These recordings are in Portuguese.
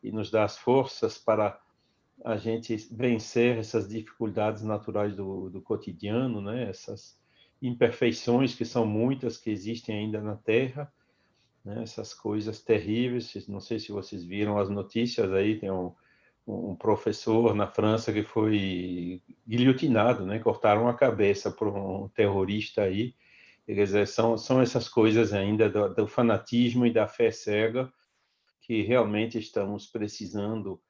e nos dá as forças para a gente vencer essas dificuldades naturais do cotidiano, né? Essas imperfeições que são muitas que existem ainda na Terra, né? Essas coisas terríveis. Não sei se vocês viram as notícias aí, tem um professor na França que foi guilhotinado, né? Cortaram a cabeça por um terrorista aí. Quer dizer, são essas coisas ainda do fanatismo e da fé cega que realmente estamos precisando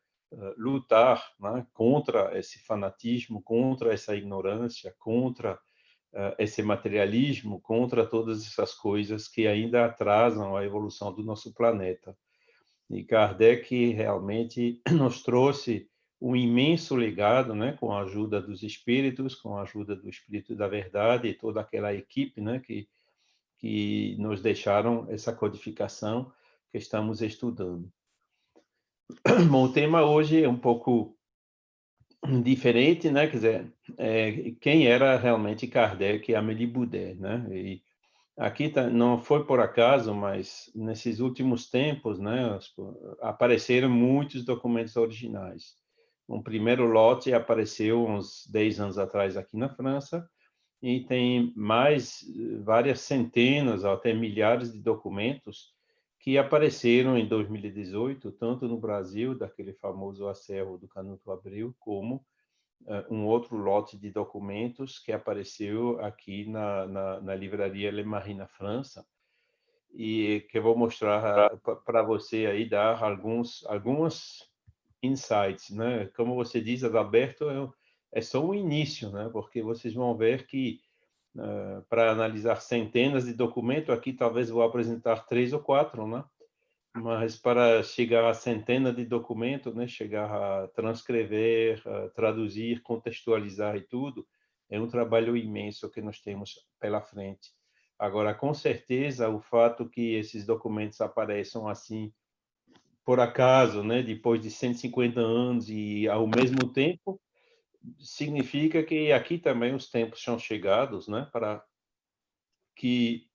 lutar, né, contra esse fanatismo, contra essa ignorância, contra esse materialismo, contra todas essas coisas que ainda atrasam a evolução do nosso planeta. E Kardec realmente nos trouxe um imenso legado, né, com a ajuda dos espíritos, com a ajuda do Espírito da Verdade e toda aquela equipe, né, que nos deixaram essa codificação que estamos estudando. Bom, o tema hoje é um pouco diferente, né? Quer dizer, quem era realmente Kardec e Amélie Boudet, né? E aqui não foi por acaso, mas nesses últimos tempos, né, apareceram muitos documentos originais. Um primeiro lote apareceu uns 10 anos atrás aqui na França, e tem mais várias centenas, ou até milhares de documentos que apareceram em 2018, tanto no Brasil, daquele famoso acervo do Canuto Abreu, como um outro lote de documentos que apareceu aqui na livraria Le Marie, na França, e que eu vou mostrar para você aí, dar alguns insights, né? Como você diz, Adalberto, é só o início, né? Porque vocês vão ver que para analisar centenas de documentos, aqui talvez vou apresentar 3 ou 4, né? Mas para chegar a centenas de documentos, né? Chegar a transcrever, a traduzir, contextualizar e tudo, é um trabalho imenso que nós temos pela frente. Agora, com certeza, o fato que esses documentos apareçam assim, por acaso, né? Depois de 150 anos e ao mesmo tempo, significa que aqui também os tempos são chegados, né? Para que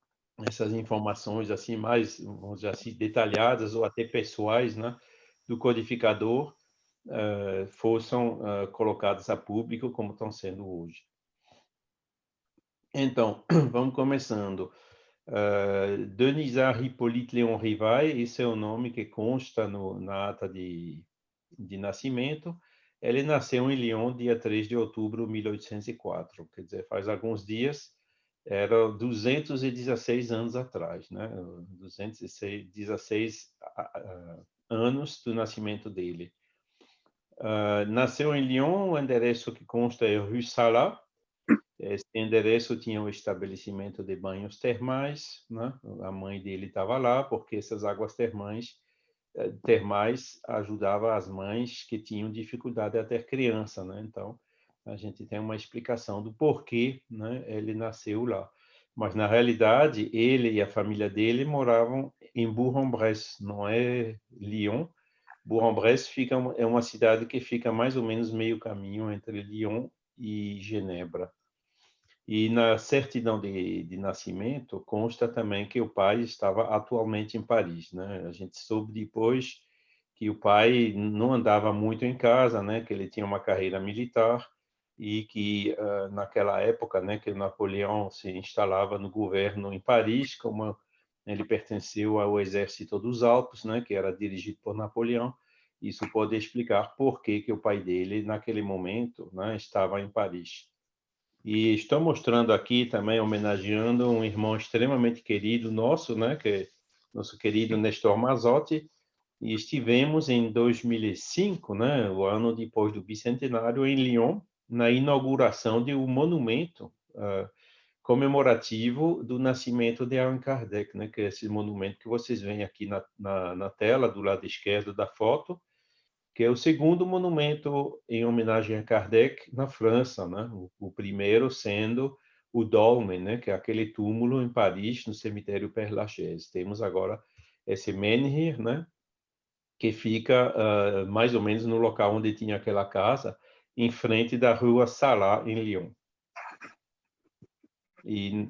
essas informações assim mais, vamos dizer assim, detalhadas ou até pessoais, né, do codificador fossem colocadas a público como estão sendo hoje. Então, vamos começando. Denisard Hippolyte Léon Rivail, esse é o nome que consta na ata de nascimento. Ele nasceu em Lyon, dia 3 de outubro de 1804, quer dizer, faz alguns dias, era 216 anos atrás, né? 216 anos do nascimento dele. Nasceu em Lyon, o endereço que consta é Rue Salat. Esse endereço tinha um estabelecimento de banhos termais, né? A mãe dele estava lá porque essas águas termais ajudavam as mães que tinham dificuldade a ter criança, né? Então, a gente tem uma explicação do porquê, né, ele nasceu lá. Mas, na realidade, ele e a família dele moravam em Bourg-en-Bresse, não é Lyon. Bourg-en-Bresse é uma cidade que fica mais ou menos meio caminho entre Lyon e Genebra. E na certidão de nascimento consta também que o pai estava atualmente em Paris, né? A gente soube depois que o pai não andava muito em casa, né? Que ele tinha uma carreira militar e que naquela época, né, que o Napoleão se instalava no governo em Paris, como ele pertenceu ao exército dos Alpes, né, que era dirigido por Napoleão. Isso pode explicar por que o pai dele naquele momento, né, estava em Paris. E estou mostrando aqui também, homenageando um irmão extremamente querido nosso, né, que é nosso querido Nestor Mazotti, e estivemos em 2005, né, o ano depois do bicentenário, em Lyon, na inauguração de um monumento comemorativo do nascimento de Allan Kardec, né, que é esse monumento que vocês veem aqui na tela, do lado esquerdo da foto, que é o segundo monumento em homenagem a Kardec na França, né? O primeiro sendo o Dolmen, né? Que é aquele túmulo em Paris, no cemitério Père Lachaise. Temos agora esse menhir, né? Que fica mais ou menos no local onde tinha aquela casa, em frente da Rua Salat, em Lyon. E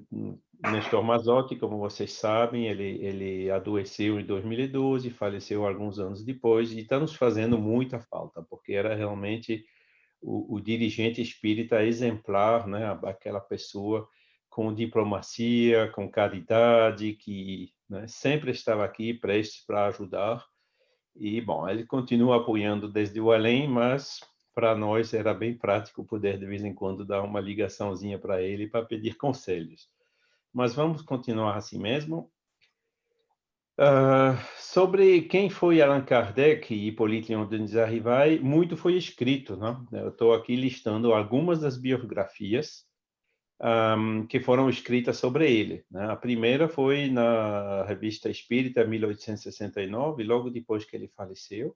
Nestor Mazotti, como vocês sabem, ele adoeceu em 2012, faleceu alguns anos depois, e está nos fazendo muita falta, porque era realmente o dirigente espírita exemplar, né? Aquela pessoa com diplomacia, com caridade, que, né, sempre estava aqui prestes para ajudar. E, bom, ele continua apoiando desde o além, mas para nós era bem prático poder, de vez em quando, dar uma ligaçãozinha para ele para pedir conselhos. Mas vamos continuar assim mesmo. Sobre quem foi Allan Kardec e Hippolyte Léon Denis Arrivai, muito foi escrito, né? Eu estou aqui listando algumas das biografias que foram escritas sobre ele, né? A primeira foi na Revista Espírita, 1869, logo depois que ele faleceu.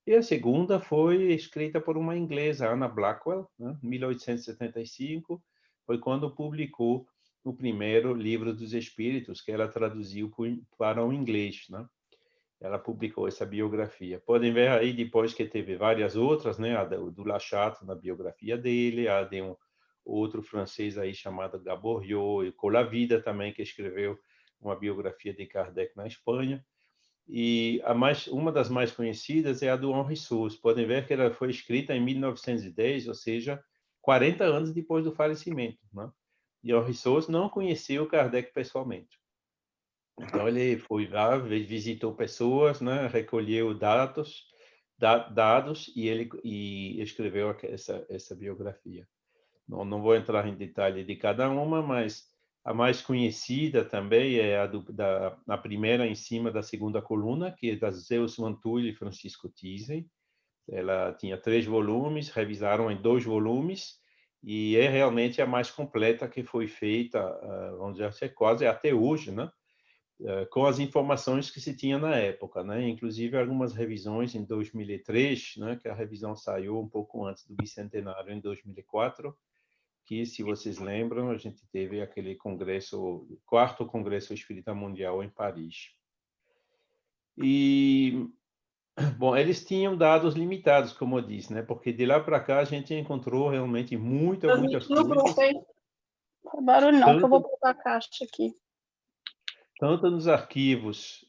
E a segunda foi escrita por uma inglesa, Anna Blackwell, né? 1875, foi quando publicou o primeiro livro dos Espíritos, que ela traduziu para o inglês, né? Ela publicou essa biografia. Podem ver aí depois que teve várias outras, né? A do Lachat na biografia dele, a de um outro francês aí chamado Gaboriau, e Colavida também, que escreveu uma biografia de Kardec na Espanha. E uma das mais conhecidas é a do Henri Sauce. Podem ver que ela foi escrita em 1910, ou seja, 40 anos depois do falecimento, né? E Henri Sauce não conheceu Kardec pessoalmente. Então ele foi lá, visitou pessoas, né? Recolheu dados e escreveu essa biografia. Não vou entrar em detalhe de cada uma, mas a mais conhecida também é a primeira em cima da segunda coluna, que é da Zeus Mantuil e Francisco Thyssen. Ela tinha 3 volumes, revisaram em 2 volumes, e é realmente a mais completa que foi feita, vamos dizer assim, quase até hoje, né? Com as informações que se tinha na época, né? Inclusive algumas revisões em 2003, né? Que a revisão saiu um pouco antes do bicentenário, em 2004, que, se vocês lembram, a gente teve aquele congresso, quarto Congresso Espírita Mundial em Paris. E, bom, eles tinham dados limitados, como eu disse, né? Porque de lá para cá a gente encontrou realmente muitas No grupo, coisas. hein? Não faz barulho não, que eu vou botar a caixa aqui. Tanto nos arquivos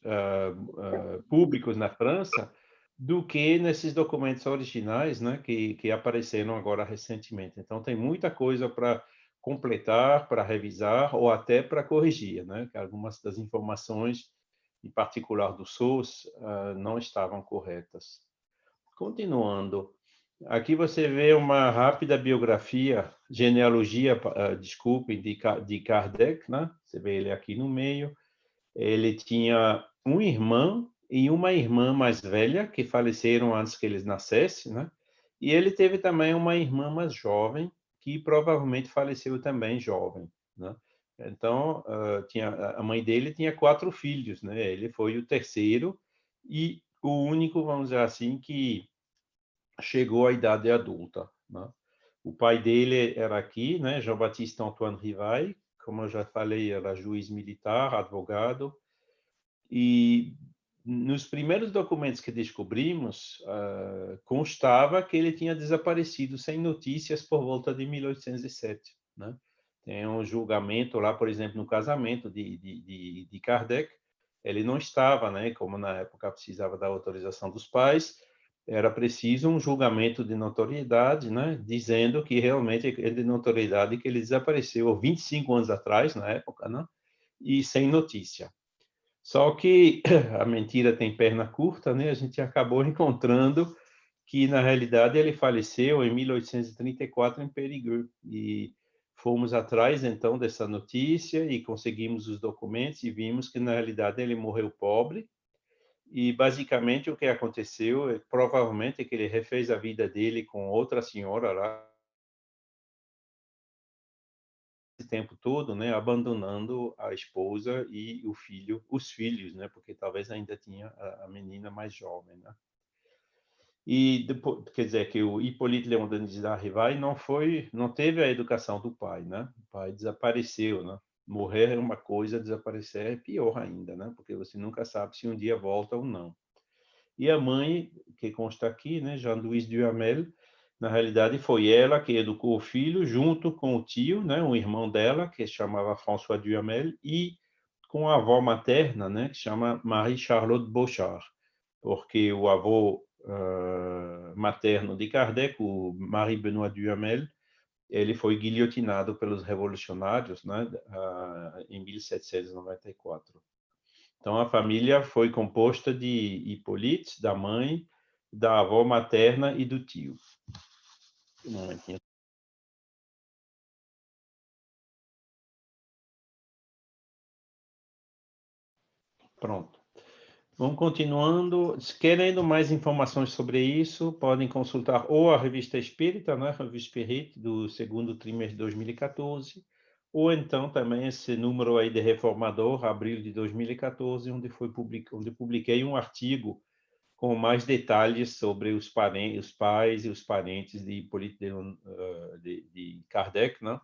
públicos na França, do que nesses documentos originais, né, que apareceram agora recentemente. Então, tem muita coisa para completar, para revisar ou até para corrigir, né, que algumas das informações, em particular do SUS, não estavam corretas. Continuando, aqui você vê uma rápida biografia, genealogia, desculpe, de Kardec, né? Você vê ele aqui no meio. Ele tinha um irmão e uma irmã mais velha, que faleceram antes que eles nascessem, né? E ele teve também uma irmã mais jovem, que provavelmente faleceu também jovem, né? Então, a mãe dele tinha 4 filhos, né? Ele foi o terceiro e o único, vamos dizer assim, que chegou à idade adulta, né? O pai dele era aqui, né? Jean-Baptiste Antoine Rivail, como eu já falei, era juiz militar, advogado, e nos primeiros documentos que descobrimos, constava que ele tinha desaparecido sem notícias por volta de 1807, né? Tem um julgamento lá, por exemplo, no casamento de Kardec, ele não estava, né? Como na época precisava da autorização dos pais, era preciso um julgamento de notoriedade, né? Dizendo que realmente é de notoriedade que ele desapareceu 25 anos atrás, na época, né? E sem notícia. Só que a mentira tem perna curta, né? A gente acabou encontrando que, na realidade, ele faleceu em 1834 em Périgueux. E fomos atrás, então, dessa notícia e conseguimos os documentos e vimos que, na realidade, ele morreu pobre. E, basicamente, o que aconteceu é, provavelmente, que ele refez a vida dele com outra senhora lá, esse tempo todo, né, abandonando a esposa e o filho, os filhos, né, porque talvez ainda tinha a menina mais jovem, né. E depois, quer dizer que o Hippolyte Léon Denis d'Arrivail não teve a educação do pai, né? O pai desapareceu, né? Morrer é uma coisa, desaparecer é pior ainda, né? Porque você nunca sabe se um dia volta ou não. E a mãe, que consta aqui, né, Jean-Louise Duhamel, Na realidade, foi ela que educou o filho junto com o tio, né, um irmão dela, que se chamava François Duhamel, e com a avó materna, né, que se chama Marie-Charlotte Beauchard, porque o avô materno de Kardec, o Marie-Benoît Duhamel, ele foi guilhotinado pelos revolucionários, né, em 1794. Então, a família foi composta de Hippolyte, da mãe, da avó materna e do tio. Um momentinho. Pronto. Vamos continuando. Querendo mais informações sobre isso, podem consultar ou a Revista Espírita, né, Revista Spirit, do segundo trimestre de 2014, ou então também esse número aí de Reformador, abril de 2014, onde publiquei um artigo com mais detalhes sobre os pais e os parentes de Kardec, né?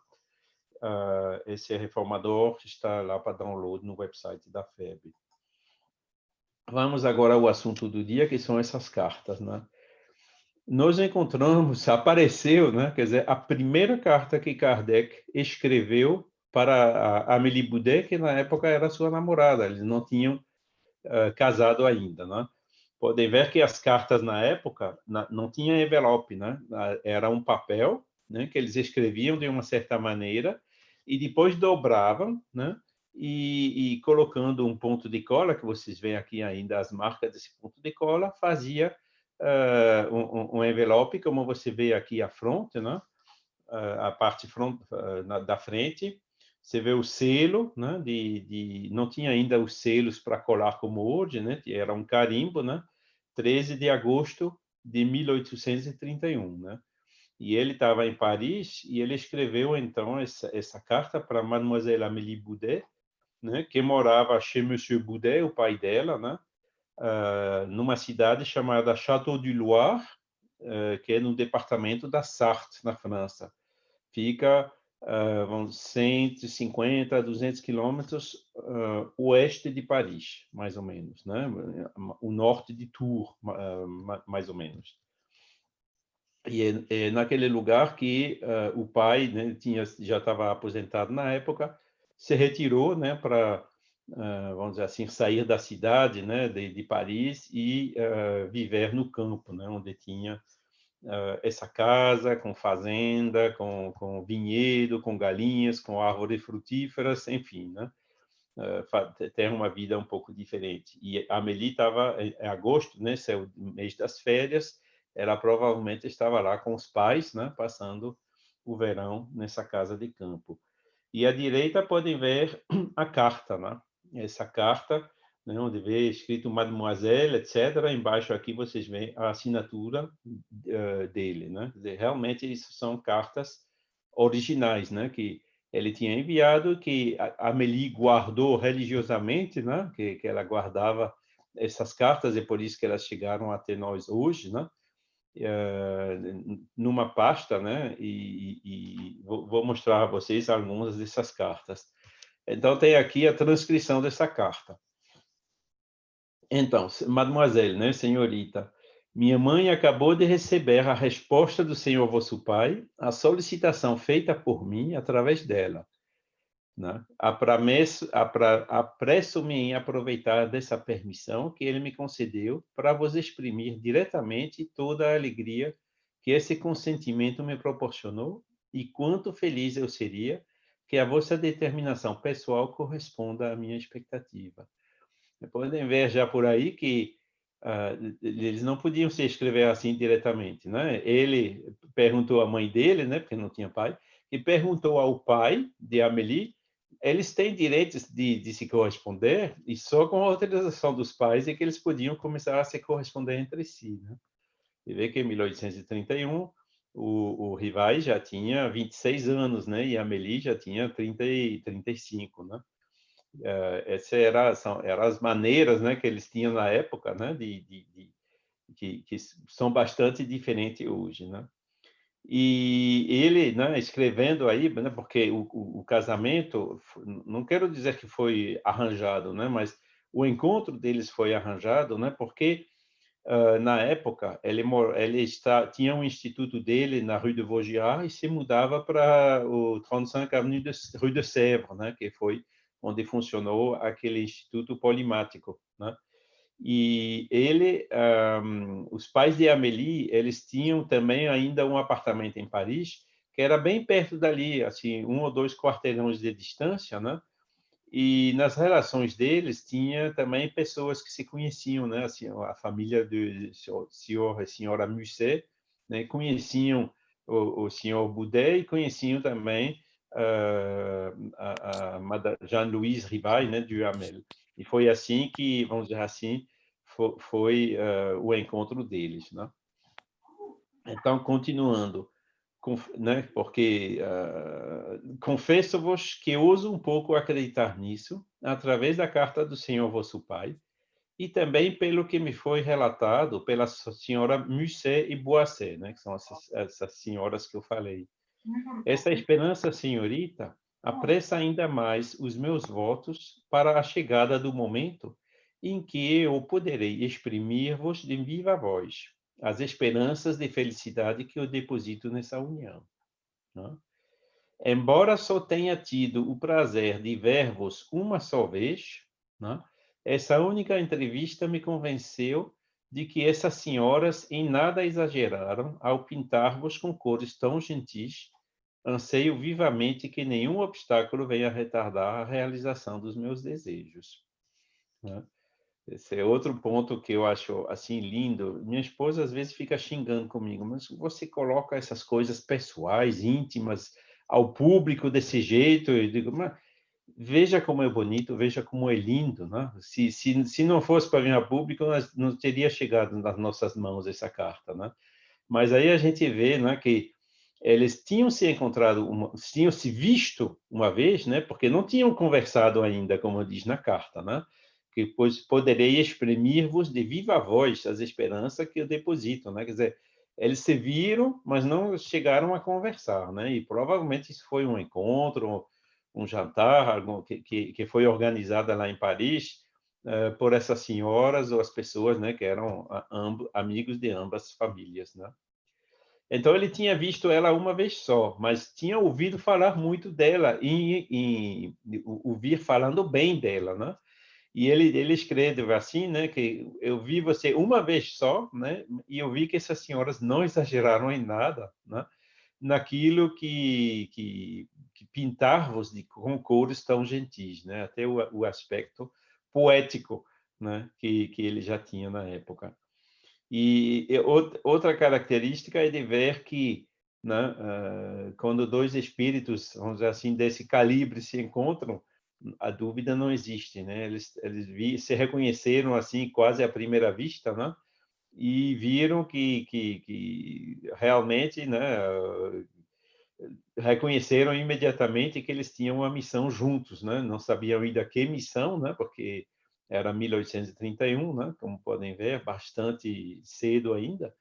Esse Reformador está lá para download no website da FEB. Vamos agora ao assunto do dia, que são essas cartas, né? Nós encontramos, apareceu, né? Quer dizer, a primeira carta que Kardec escreveu para a Amélie Boudet, que na época era sua namorada, eles não tinham casado ainda, né? Podem ver que as cartas na época não tinham envelope, né? Era um papel, né, que eles escreviam de uma certa maneira e depois dobravam, né? E colocando um ponto de cola, que vocês veem aqui ainda as marcas desse ponto de cola, fazia um envelope, como você vê aqui à frente, né? A parte da frente, você vê o selo, né? Não tinha ainda os selos para colar como hoje, né? Era um carimbo, né? 13 de agosto de 1831, né? E ele estava em Paris e ele escreveu então essa carta para Mademoiselle Amélie Boudet, né? Que morava chez Monsieur Boudet, o pai dela, né? Numa cidade chamada Château du Loir, que é no departamento da Sarthe, na França. Fica 150 a 200 quilômetros oeste de Paris, mais ou menos, né? O norte de Tours, mais ou menos. E é naquele lugar que o pai, né, já estava aposentado na época, se retirou, né, para, vamos dizer assim, sair da cidade, né, de Paris e viver no campo, né, onde tinha essa casa com fazenda, com vinhedo, com galinhas, com árvores frutíferas, enfim, né? Ter uma vida um pouco diferente. E a Amélie estava em agosto, né? Esse é o mês das férias. Ela provavelmente estava lá com os pais, né? Passando o verão nessa casa de campo. E à direita podem ver a carta, né? Essa carta, né, onde vê escrito Mademoiselle, etc. Embaixo aqui vocês veem a assinatura dele, né? Realmente isso são cartas originais, né? Que ele tinha enviado, que a Amélie guardou religiosamente, né? Que ela guardava essas cartas e por isso que elas chegaram até nós hoje, né? Numa pasta, né? E vou mostrar a vocês algumas dessas cartas. Então, tem aqui a transcrição dessa carta. Então, mademoiselle, né, senhorita, minha mãe acabou de receber a resposta do senhor vosso pai à solicitação feita por mim através dela. Né? Apresso-me em aproveitar dessa permissão que ele me concedeu para vos exprimir diretamente toda a alegria que esse consentimento me proporcionou e quanto feliz eu seria que a vossa determinação pessoal corresponda à minha expectativa. Podem ver já por aí que eles não podiam se escrever assim diretamente, né? Ele perguntou à mãe dele, né, porque não tinha pai, e perguntou ao pai de Amélie. Eles têm direitos de se corresponder e só com a autorização dos pais é que eles podiam começar a se corresponder entre si, né? E vê que em 1831 o Rivai já tinha 26 anos, né? E a Amélie já tinha 35, né? Essas eram as maneiras, né, que eles tinham na época, né, que são bastante diferentes hoje, né? E ele, né, escrevendo aí, né, porque o casamento, não quero dizer que foi arranjado, né, mas o encontro deles foi arranjado, né, porque na época, tinha um instituto dele na Rue de Vaugirard e se mudava para o 35 Rue de Sèvres, né, que foi onde funcionou aquele instituto polimático, né? E os pais de Amélie, eles tinham também ainda um apartamento em Paris, que era bem perto dali, assim, 1 ou 2 quarteirões de distância, né? E nas relações deles tinha também pessoas que se conheciam, né? Assim, a família do senhor e senhora Musset, né? Conheciam o senhor Boudet e conheciam também a Jeanne-Louise Rivail, né? Duhamel. E foi assim que, vamos dizer assim, foi o encontro deles, né? Então, continuando, né? Porque confesso-vos que ouso um pouco acreditar nisso, através da carta do Senhor vosso Pai, e também pelo que me foi relatado pela senhora Musset e Boisset, né? Que são essas senhoras que eu falei. Essa esperança, senhorita, apressa ainda mais os meus votos para a chegada do momento em que eu poderei exprimir-vos de viva voz as esperanças de felicidade que eu deposito nessa união, né? Embora só tenha tido o prazer de ver-vos uma só vez, né, essa única entrevista me convenceu de que essas senhoras em nada exageraram ao pintar-vos com cores tão gentis. Anseio vivamente que nenhum obstáculo venha retardar a realização dos meus desejos, né? Esse é outro ponto que eu acho assim lindo. Minha esposa às vezes fica xingando comigo, mas você coloca essas coisas pessoais, íntimas, ao público desse jeito. Eu digo, mas veja como é bonito, veja como é lindo, né? Se não fosse para vir a público, não teria chegado nas nossas mãos essa carta, né? Mas aí a gente vê, né, que eles tinham se encontrado, tinham se visto uma vez, né? Porque não tinham conversado ainda, como diz na carta, né? Que pois poderei exprimir-vos de viva voz as esperanças que eu deposito, né? Quer dizer, eles se viram, mas não chegaram a conversar, né? E provavelmente isso foi um encontro, um jantar, que foi organizada lá em Paris por essas senhoras ou as pessoas, né? Que eram amigos de ambas famílias, né? Então ele tinha visto ela uma vez só, mas tinha ouvido falar muito dela e ouvir falando bem dela, né? E ele escreve assim, né, que eu vi você uma vez só, né, e eu vi que essas senhoras não exageraram em nada, né, naquilo que pintar-vos com cores tão gentis, né, até o aspecto poético, né, que ele já tinha na época. E outra característica é de ver que, né, quando dois espíritos, vamos dizer assim, desse calibre se encontram, a dúvida não existe, né? Eles se reconheceram assim quase à primeira vista, né? E viram que realmente, né, reconheceram imediatamente que eles tinham uma missão juntos, né? Não sabiam ainda que missão, né? Porque era 1831, né? Como podem ver, bastante cedo ainda,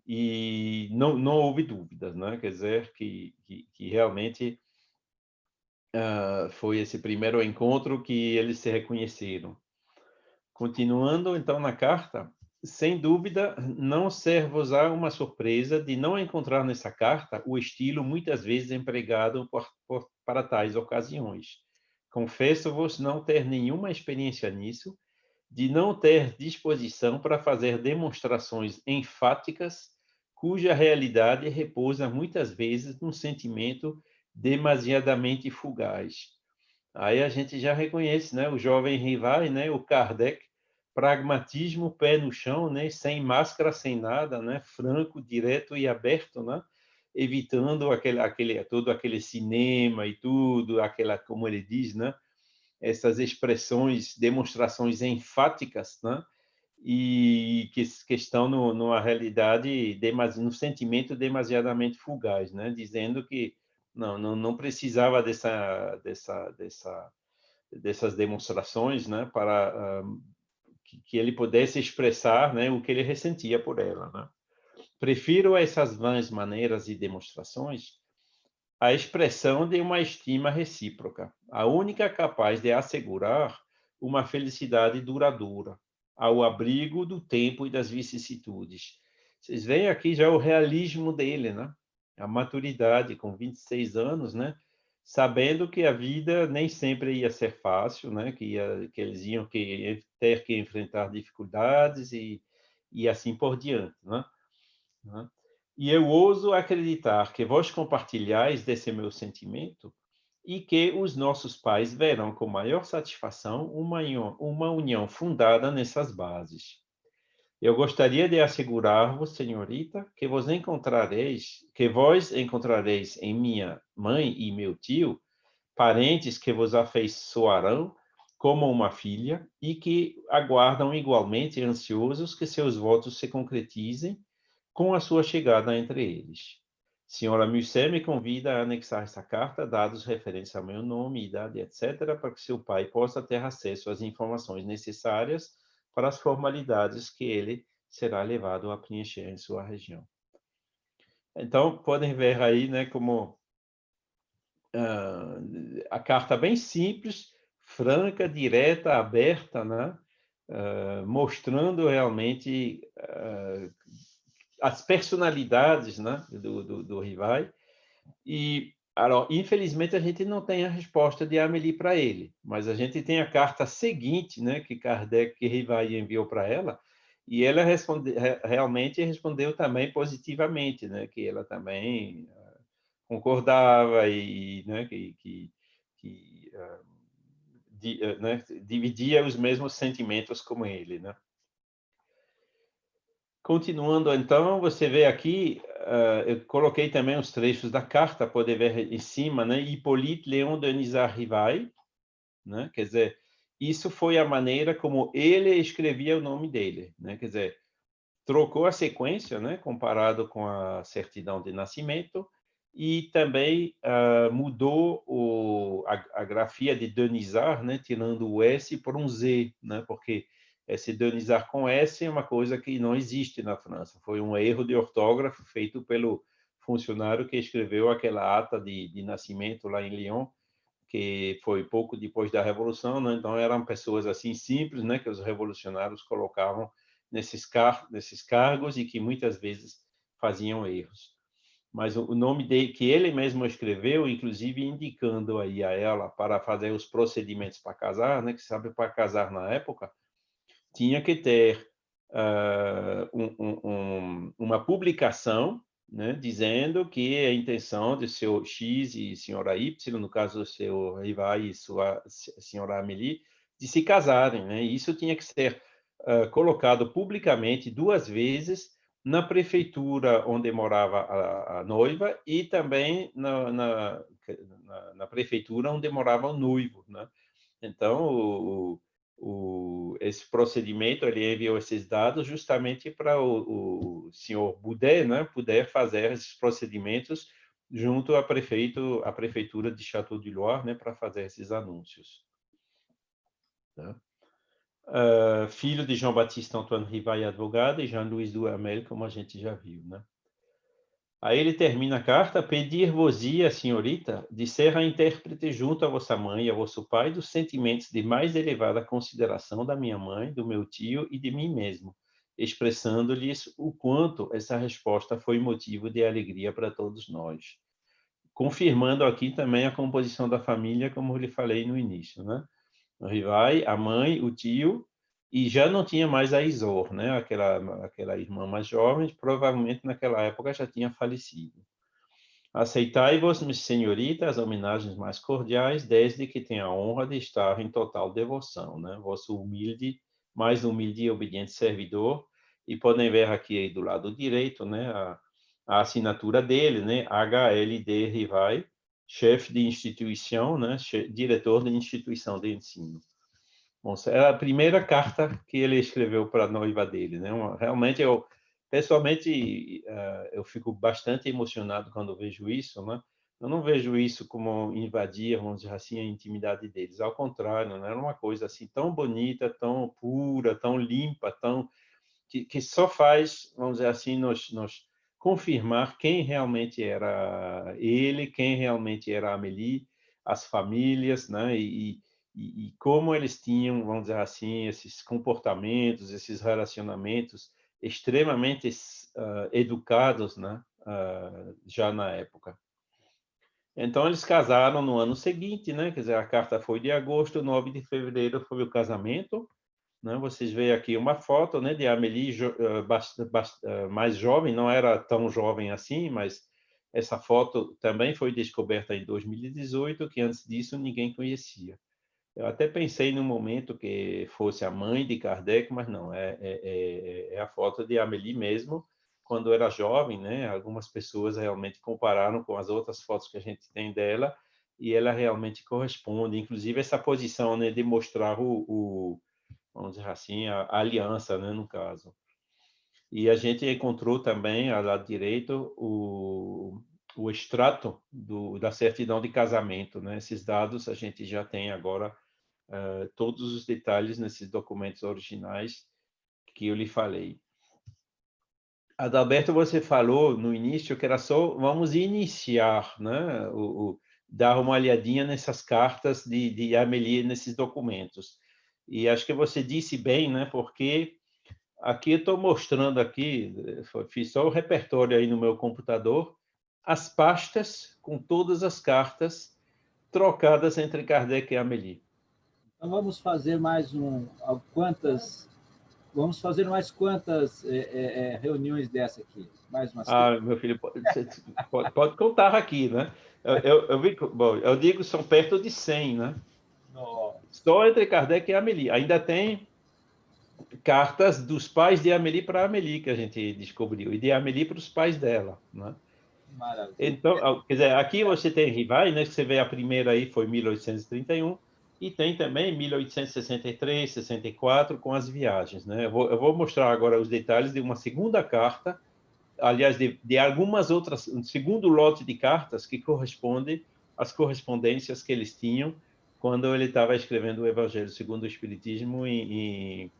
e não houve dúvidas, né? Quer dizer que realmente foi esse primeiro encontro que eles se reconheceram. Continuando então na carta, sem dúvida, não ser-vos-á uma surpresa de não encontrar nessa carta o estilo muitas vezes empregado para tais ocasiões. Confesso-vos não ter nenhuma experiência nisso, de não ter disposição para fazer demonstrações enfáticas, cuja realidade repousa muitas vezes num sentimento demasiadamente fugaz. Aí a gente já reconhece, né, o jovem Rivai, né, o Kardec, pragmatismo, pé no chão, né, sem máscara, sem nada, né, franco, direto e aberto, né, evitando todo aquele cinema e tudo, aquela, como ele diz, né, essas expressões, demonstrações enfáticas, né, e que estão numa realidade, no sentimento demasiadamente fugaz, né, dizendo que não precisava dessas demonstrações, né, para que ele pudesse expressar, né, o que ele ressentia por ela, né? Prefiro essas vãs maneiras e demonstrações à expressão de uma estima recíproca, a única capaz de assegurar uma felicidade duradoura, ao abrigo do tempo e das vicissitudes. Vocês veem aqui já o realismo dele, né? A maturidade com 26 anos, né? Sabendo que a vida nem sempre ia ser fácil, né? Que eles iam ter que enfrentar dificuldades e assim por diante, né? E eu ouso acreditar que vós compartilhais desse meu sentimento e que os nossos pais verão com maior satisfação uma união fundada nessas bases. Eu gostaria de assegurar-vos, senhorita, que vós encontrareis em minha mãe e meu tio parentes que vos afeiçoarão como uma filha e que aguardam igualmente ansiosos que seus votos se concretizem com a sua chegada entre eles. Senhora Musset me convida a anexar essa carta, dados referentes ao meu nome, idade, etc., para que seu pai possa ter acesso às informações necessárias para as formalidades que ele será levado a preencher em sua região. Então, podem ver aí, né, como a carta bem simples, franca, direta, aberta, né, mostrando realmente as personalidades, né, do Rivai. E, infelizmente, a gente não tem a resposta de Amélie para ele, mas a gente tem a carta seguinte, né, que Rivai enviou para ela, e ela realmente respondeu também positivamente, né, que ela também concordava e né, né, dividia os mesmos sentimentos como ele, né? Continuando, então, você vê aqui, eu coloquei também os trechos da carta, pode ver em cima, né? Hippolyte Léon Denisard Rivai, né? Quer dizer, isso foi a maneira como ele escrevia o nome dele, né? Quer dizer, trocou a sequência, né? Comparado com a certidão de nascimento, e também mudou a grafia de Denisard, né? Tirando o S por um Z, né? Porque esse Denisard com S é uma coisa que não existe na França. Foi um erro de ortógrafo feito pelo funcionário que escreveu aquela ata de nascimento lá em Lyon, que foi pouco depois da Revolução, né? Então eram pessoas assim simples, né? Que os revolucionários colocavam nesses cargos e que muitas vezes faziam erros. Mas o nome dele, que ele mesmo escreveu, inclusive indicando aí a ela para fazer os procedimentos para casar, né? Que sabe, para casar na época tinha que ter uma publicação, né, dizendo que a intenção de seu X e senhora Y, no caso do seu Rivai e sua senhora Amélie, de se casarem, né? E isso tinha que ser colocado publicamente 2 vezes na prefeitura onde morava a noiva e também na prefeitura onde morava o noivo, né? Então, esse procedimento, ele enviou esses dados justamente para o senhor Boudet, né, poder fazer esses procedimentos junto à prefeitura de Château de Loire, né, para fazer esses anúncios. Tá? Filho de Jean-Baptiste Antoine Rivai, advogado, e Jean-Louis Duhamel, como a gente já viu, né? Aí ele termina a carta: pedir-vos-ia, senhorita, de ser a intérprete junto a vossa mãe e a vosso pai dos sentimentos de mais elevada consideração da minha mãe, do meu tio e de mim mesmo, expressando-lhes o quanto essa resposta foi motivo de alegria para todos nós. Confirmando aqui também a composição da família, como eu lhe falei no início, né? O Rivai, a mãe, o tio, e já não tinha mais a Isor, né? Aquela irmã mais jovem, provavelmente naquela época já tinha falecido. Aceitai-vos, senhorita, as homenagens mais cordiais, desde que tenha a honra de estar em total devoção, né? Vosso mais humilde e obediente servidor, e podem ver aqui do lado direito, né? A assinatura dele, né? HLD Rivai, chefe de instituição, né? Diretor de instituição de ensino. Bom, é a primeira carta que ele escreveu para a noiva dele, né? Realmente, pessoalmente, eu fico bastante emocionado quando vejo isso, né? Eu não vejo isso como invadir, vamos dizer assim, a intimidade deles. Ao contrário, né? Era uma coisa assim tão bonita, tão pura, tão limpa, que só faz, vamos dizer assim, nos confirmar quem realmente era ele, quem realmente era a Amélie, as famílias, né? E e como eles tinham, vamos dizer assim, esses comportamentos, esses relacionamentos extremamente educados, né? Já na época. Então, eles casaram no ano seguinte, né? Quer dizer, a carta foi de agosto, 9 de fevereiro foi o casamento, né? Vocês veem aqui uma foto, né, de Amélie mais jovem, não era tão jovem assim, mas essa foto também foi descoberta em 2018, que antes disso ninguém conhecia. Eu até pensei no momento que fosse a mãe de Kardec, mas não, é a foto de Amélie mesmo, quando era jovem, né? Algumas pessoas realmente compararam com as outras fotos que a gente tem dela, e ela realmente corresponde, inclusive essa posição, né, de mostrar vamos dizer assim, a aliança, né, no caso. E a gente encontrou também, ao lado direito, o extrato da certidão de casamento, né? Esses dados a gente já tem agora todos os detalhes nesses documentos originais que eu lhe falei. Adalberto, você falou no início que era só vamos iniciar, né? Dar uma olhadinha nessas cartas de Amélie, nesses documentos. E acho que você disse bem, né? Porque aqui eu estou mostrando aqui, fiz só o repertório aí no meu computador, as pastas com todas as cartas trocadas entre Kardec e Amélie. Então vamos fazer mais vamos fazer mais quantas reuniões dessa aqui? Mais umas 30? Meu filho, pode contar aqui, né? Bom, eu digo são perto de 100, né? Nossa. Só entre Kardec e Amélie. Ainda tem cartas dos pais de Amélie para Amélie, que a gente descobriu, e de Amélie para os pais dela, né? Maravilha. Então, quer dizer, aqui você tem Rivai, né? Que você vê a primeira aí foi 1831, e tem também 1863, 64, com as viagens, né? Eu vou mostrar agora os detalhes de uma segunda carta, aliás, de algumas outras, um segundo lote de cartas que corresponde às correspondências que eles tinham quando ele estava escrevendo o Evangelho segundo o Espiritismo em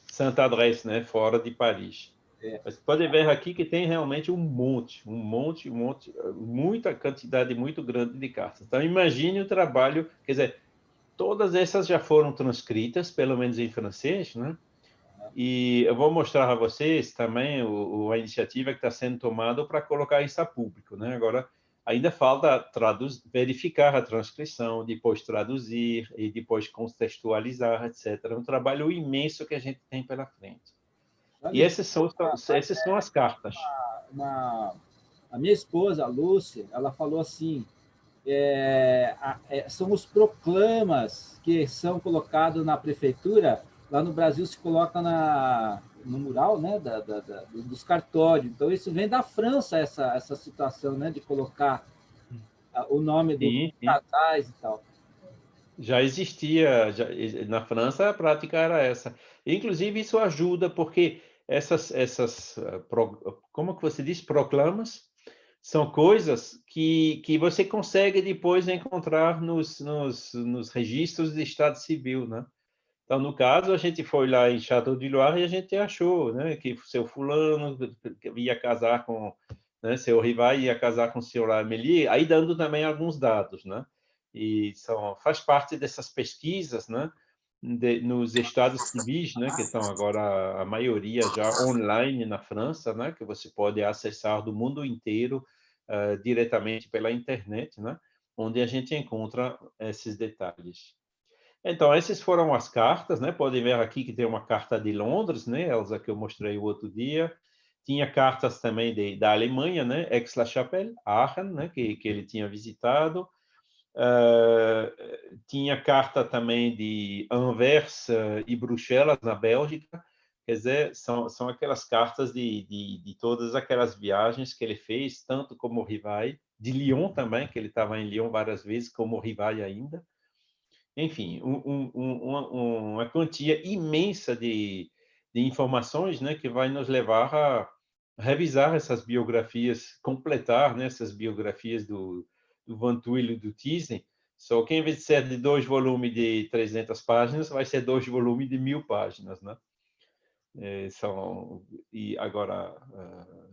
Santa Adresse, né, fora de Paris. Mas pode ver aqui que tem realmente um monte, muita quantidade muito grande de cartas. Então, imagine o trabalho, quer dizer, todas essas já foram transcritas, pelo menos em francês, né? E eu vou mostrar a vocês também a iniciativa que está sendo tomada para colocar isso a público, né? Agora, ainda falta verificar a transcrição, depois traduzir e depois contextualizar, etc. É um trabalho imenso que a gente tem pela frente. E essas são as cartas. A minha esposa, a Lúcia, ela falou assim, são os proclamas que são colocados na prefeitura. Lá no Brasil se coloca no mural, né, dos cartórios. Então, isso vem da França, essa situação, né, de colocar o nome dos casais e tal. Já existia, na França a prática era essa. Inclusive, isso ajuda, porque como que você diz, proclamas, são coisas que você consegue depois encontrar nos registros de Estado Civil, né? Então, no caso, a gente foi lá em Château de Loire e a gente achou, né, que seu fulano ia casar com, né, seu rival ia casar com o senhor Amélie, aí dando também alguns dados, né? E faz parte dessas pesquisas, né, nos estados civis, né, que estão agora a maioria já online na França, né, que você pode acessar do mundo inteiro diretamente pela internet, né, onde a gente encontra esses detalhes. Então, essas foram as cartas, né? Podem ver aqui que tem uma carta de Londres, né, Elsa, que eu mostrei o outro dia. Tinha cartas também da Alemanha, né? Aix-la-Chapelle, Aachen, né? Que ele tinha visitado. Tinha carta também de Anvers e Bruxelas, na Bélgica. Quer dizer, são aquelas cartas de todas aquelas viagens que ele fez, tanto como Rivai, de Lyon também, que ele estava em Lyon várias vezes, como Rivai ainda. Enfim, uma quantia imensa de informações, né, que vai nos levar a revisar essas biografias, completar, né, essas biografias do Van Tuyl e do Thyssen, só que em vez de ser de 2 volumes de 300 páginas, vai ser 2 volumes de 1000 páginas, né? E agora,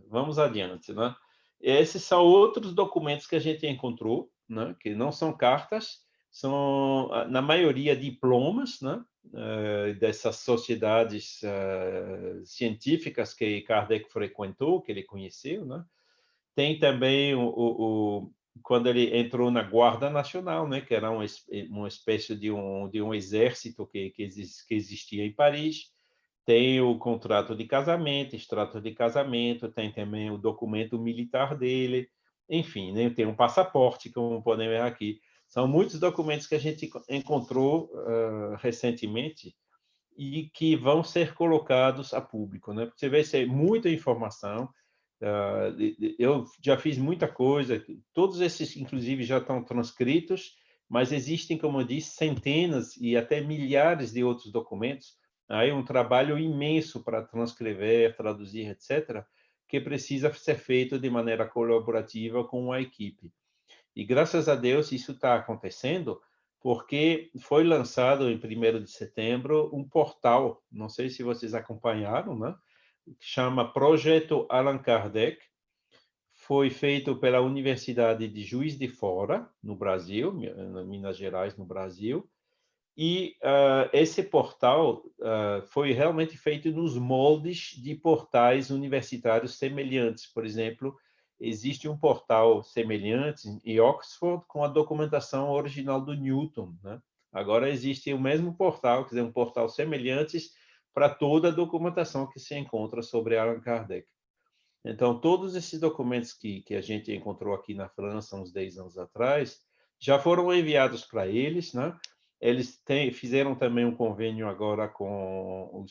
vamos adiante, né? Esses são outros documentos que a gente encontrou, né, que não são cartas, são, na maioria, diplomas, né? Dessas sociedades científicas que Kardec frequentou, que ele conheceu, né? Tem também quando ele entrou na Guarda Nacional, né, que era uma espécie de um exército que existia em Paris. Tem o contrato de casamento, extrato de casamento, tem também o documento militar dele, enfim, né, tem um passaporte, como podem ver aqui. São muitos documentos que a gente encontrou recentemente e que vão ser colocados a público, né? Você vê, é muita informação. Eu já fiz muita coisa, todos esses, inclusive, já estão transcritos, mas existem, como eu disse, centenas e até milhares de outros documentos. Aí um trabalho imenso para transcrever, traduzir, etc., que precisa ser feito de maneira colaborativa com a equipe. E, graças a Deus, isso está acontecendo, porque foi lançado em 1º de setembro um portal, não sei se vocês acompanharam, né? Que chama Projeto Allan Kardec. Foi feito pela Universidade de Juiz de Fora, no Brasil, em Minas Gerais, no Brasil. E esse portal foi realmente feito nos moldes de portais universitários semelhantes. Por exemplo, existe um portal semelhante em Oxford com a documentação original do Newton, né? Agora existe o mesmo portal, quer dizer, um portal semelhante para toda a documentação que se encontra sobre Allan Kardec. Então, todos esses documentos que a gente encontrou aqui na França, uns 10 anos atrás, já foram enviados para eles, né? Eles fizeram também um convênio agora com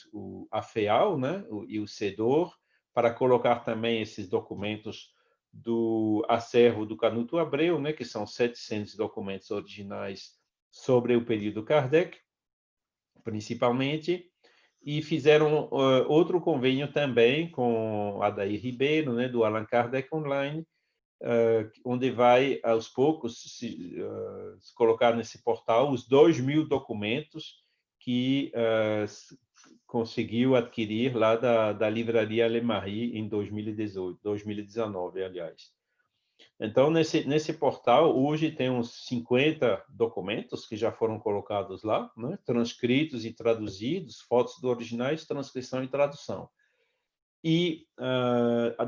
a FEAL, né? E o CEDOR, para colocar também esses documentos do acervo do Canuto Abreu, né? Que são 700 documentos originais sobre o período Kardec, principalmente. E fizeram outro convênio também com Adair Ribeiro, né, do Allan Kardec Online, onde vai, aos poucos, se colocar nesse portal os 2.000 documentos que conseguiu adquirir lá da livraria Le Marie em 2019, aliás. Então, nesse portal, hoje tem uns 50 documentos que já foram colocados lá, né? Transcritos e traduzidos, fotos do originais, transcrição e tradução. E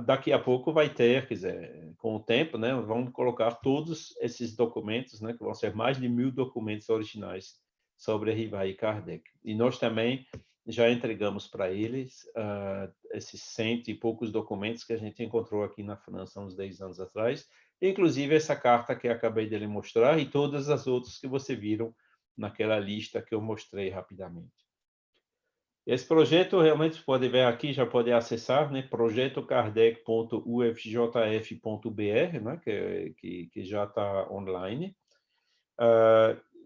daqui a pouco vai ter, quer dizer, com o tempo, né, vamos colocar todos esses documentos, né, que vão ser mais de 1.000 documentos originais sobre Rivaí e Kardec. E nós também já entregamos para eles esses 100 e poucos documentos que a gente encontrou aqui na França uns 10 anos atrás, inclusive essa carta que eu acabei de lhe mostrar e todas as outras que você viram naquela lista que eu mostrei rapidamente. Esse projeto, realmente, você pode ver aqui, já pode acessar, né? projetokardec.ufjf.br, né? que já está online.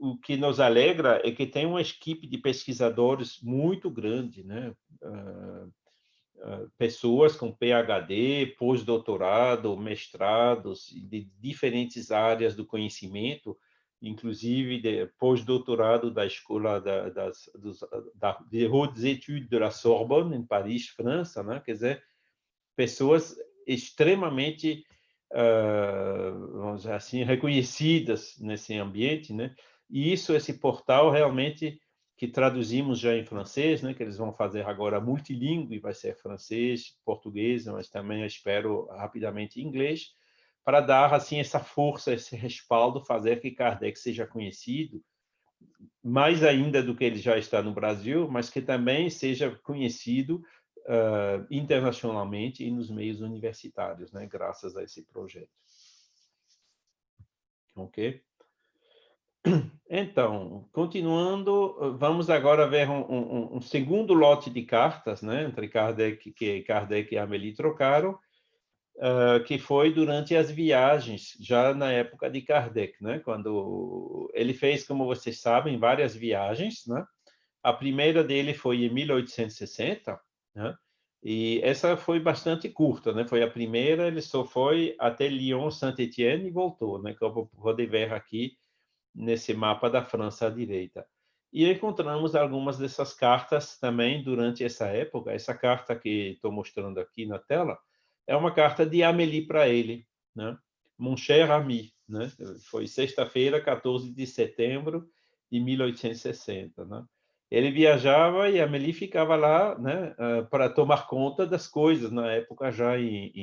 O que nos alegra é que tem uma equipe de pesquisadores muito grande, né? Pessoas com PhD, pós-doutorado, mestrados, de diferentes áreas do conhecimento, inclusive de pós-doutorado da escola de Hautes Études de la Sorbonne, em Paris, França, né? Quer dizer, pessoas extremamente, vamos dizer assim, reconhecidas nesse ambiente, né? E esse portal realmente que traduzimos já em francês, né? Que eles vão fazer agora multilingüe, vai ser francês, português, mas também eu espero rapidamente inglês, para dar assim essa força, esse respaldo, fazer que Kardec seja conhecido mais ainda do que ele já está no Brasil, mas que também seja conhecido internacionalmente e nos meios universitários, né, graças a esse projeto. Ok? Então, continuando, vamos agora ver um segundo lote de cartas, né, entre Kardec, que Kardec e Amélie trocaram, que foi durante as viagens, já na época de Kardec, né, quando ele fez, como vocês sabem, várias viagens, né? A primeira dele foi em 1860, né? E essa foi bastante curta, né? Foi a primeira, ele só foi até Lyon, Saint-Étienne e voltou, né? Que eu vou ver aqui nesse mapa da França à direita. E encontramos algumas dessas cartas também durante essa época. Essa carta que estou mostrando aqui na tela é uma carta de Amélie para ele, né? Mon cher ami, né? Foi sexta-feira, 14 de setembro de 1860, né? Ele viajava e Amélie ficava lá, né, para tomar conta das coisas, na época já eles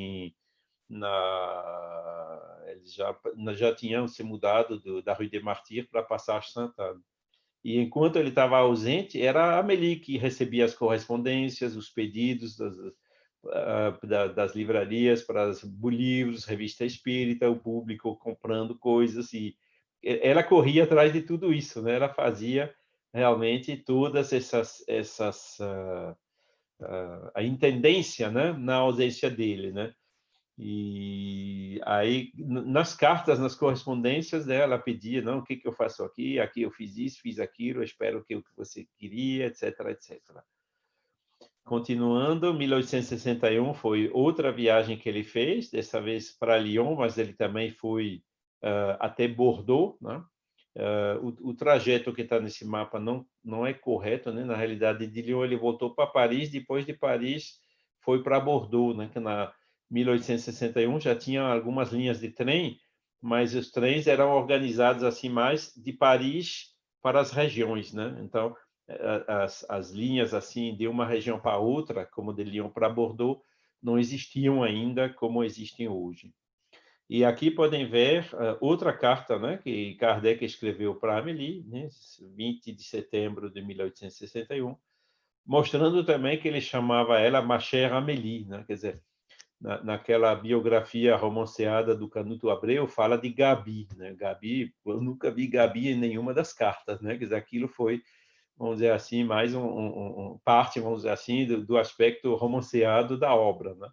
já tinham se mudado da Rue des Martyrs para a Passage Sainte-Anne. E enquanto ele estava ausente, era a Amélie que recebia as correspondências, os pedidos das livrarias para os livros, revista espírita, o público comprando coisas, e ela corria atrás de tudo isso, né? Ela fazia realmente todas a intendência, né, na ausência dele, né? E aí, nas cartas, nas correspondências dela, ela pedia, não, o que eu faço aqui? Aqui eu fiz isso, fiz aquilo, eu espero que o que você queria, etc, etc. Continuando, 1861 foi outra viagem que ele fez, dessa vez para Lyon, mas ele também foi até Bordeaux, né? O trajeto que está nesse mapa não é correto, né? Na realidade, de Lyon ele voltou para Paris, depois de Paris foi para Bordeaux, né? Que na 1861 já tinha algumas linhas de trem, mas os trens eram organizados assim mais de Paris para as regiões, né? Então as linhas assim de uma região para outra, como de Lyon para Bordeaux, não existiam ainda como existem hoje. E aqui podem ver outra carta, né, que Kardec escreveu para Amélie, né, 20 de setembro de 1861, mostrando também que ele chamava ela Ma chère Amélie, né, quer dizer, naquela biografia romanceada do Canuto Abreu, fala de Gabi, né? Gabi, eu nunca vi Gabi em nenhuma das cartas, né? Quer dizer, aquilo foi, vamos dizer assim, mais parte, vamos dizer assim, do aspecto romanceado da obra, né?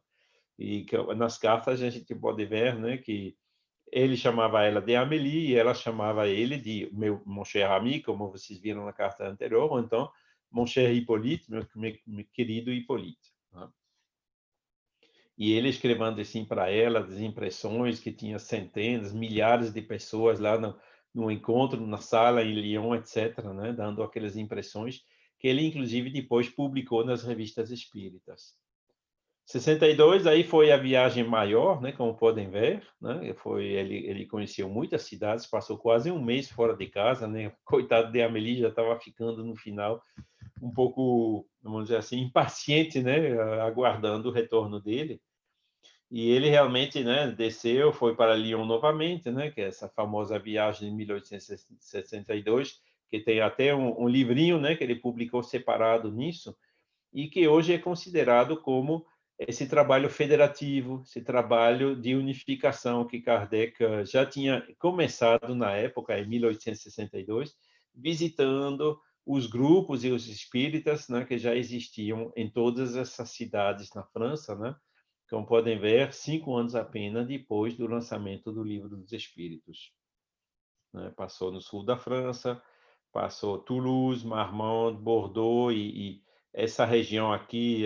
E que, nas cartas a gente pode ver, né, que ele chamava ela de Amélie e ela chamava ele de mon cher ami, como vocês viram na carta anterior, ou então mon cher Hippolyte, meu querido Hippolyte, né? E ele escrevendo assim para ela as impressões que tinha centenas, milhares de pessoas lá no encontro, na sala em Lyon, etc., né, dando aquelas impressões que ele inclusive depois publicou nas revistas espíritas. 62 aí foi a viagem maior, né, como podem ver, né? Ele conheceu muitas cidades, passou quase um mês fora de casa, né? Coitado de Amélie, já estava ficando no final um pouco, vamos dizer assim, impaciente, né, aguardando o retorno dele. E ele realmente, né, desceu, foi para Lyon novamente, né, que é essa famosa viagem de 1862, que tem até um livrinho, né, que ele publicou separado nisso, e que hoje é considerado como esse trabalho federativo, esse trabalho de unificação que Kardec já tinha começado na época, em 1862, visitando os grupos e os espíritas, né, que já existiam em todas essas cidades na França, né? Como podem ver, 5 anos apenas depois do lançamento do Livro dos Espíritos, né? Passou no sul da França, passou Toulouse, Marmande, Bordeaux e essa região aqui,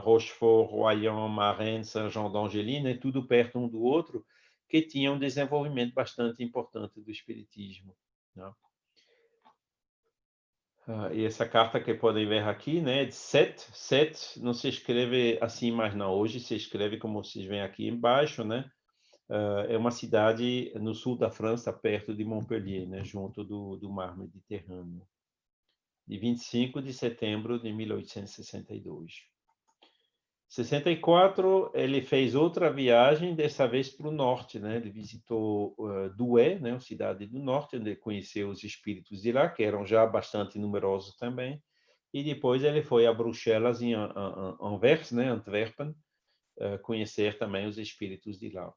Rochefort, Royan, Marennes, Saint-Jean d'Angély, é tudo perto um do outro, que tinha um desenvolvimento bastante importante do espiritismo, né? E essa carta que podem ver aqui, né, de Sète não se escreve assim mais não, hoje se escreve como vocês veem aqui embaixo, né? É uma cidade no sul da França, perto de Montpellier, né, junto do mar Mediterrâneo, de 25 de setembro de 1862. 64, ele fez outra viagem, dessa vez para o norte, né? Ele visitou Douai, né, uma cidade do norte, onde ele conheceu os espíritos de lá, que eram já bastante numerosos também, e depois ele foi a Bruxelas, em Anvers, né, Antwerpen, conhecer também os espíritos de lá.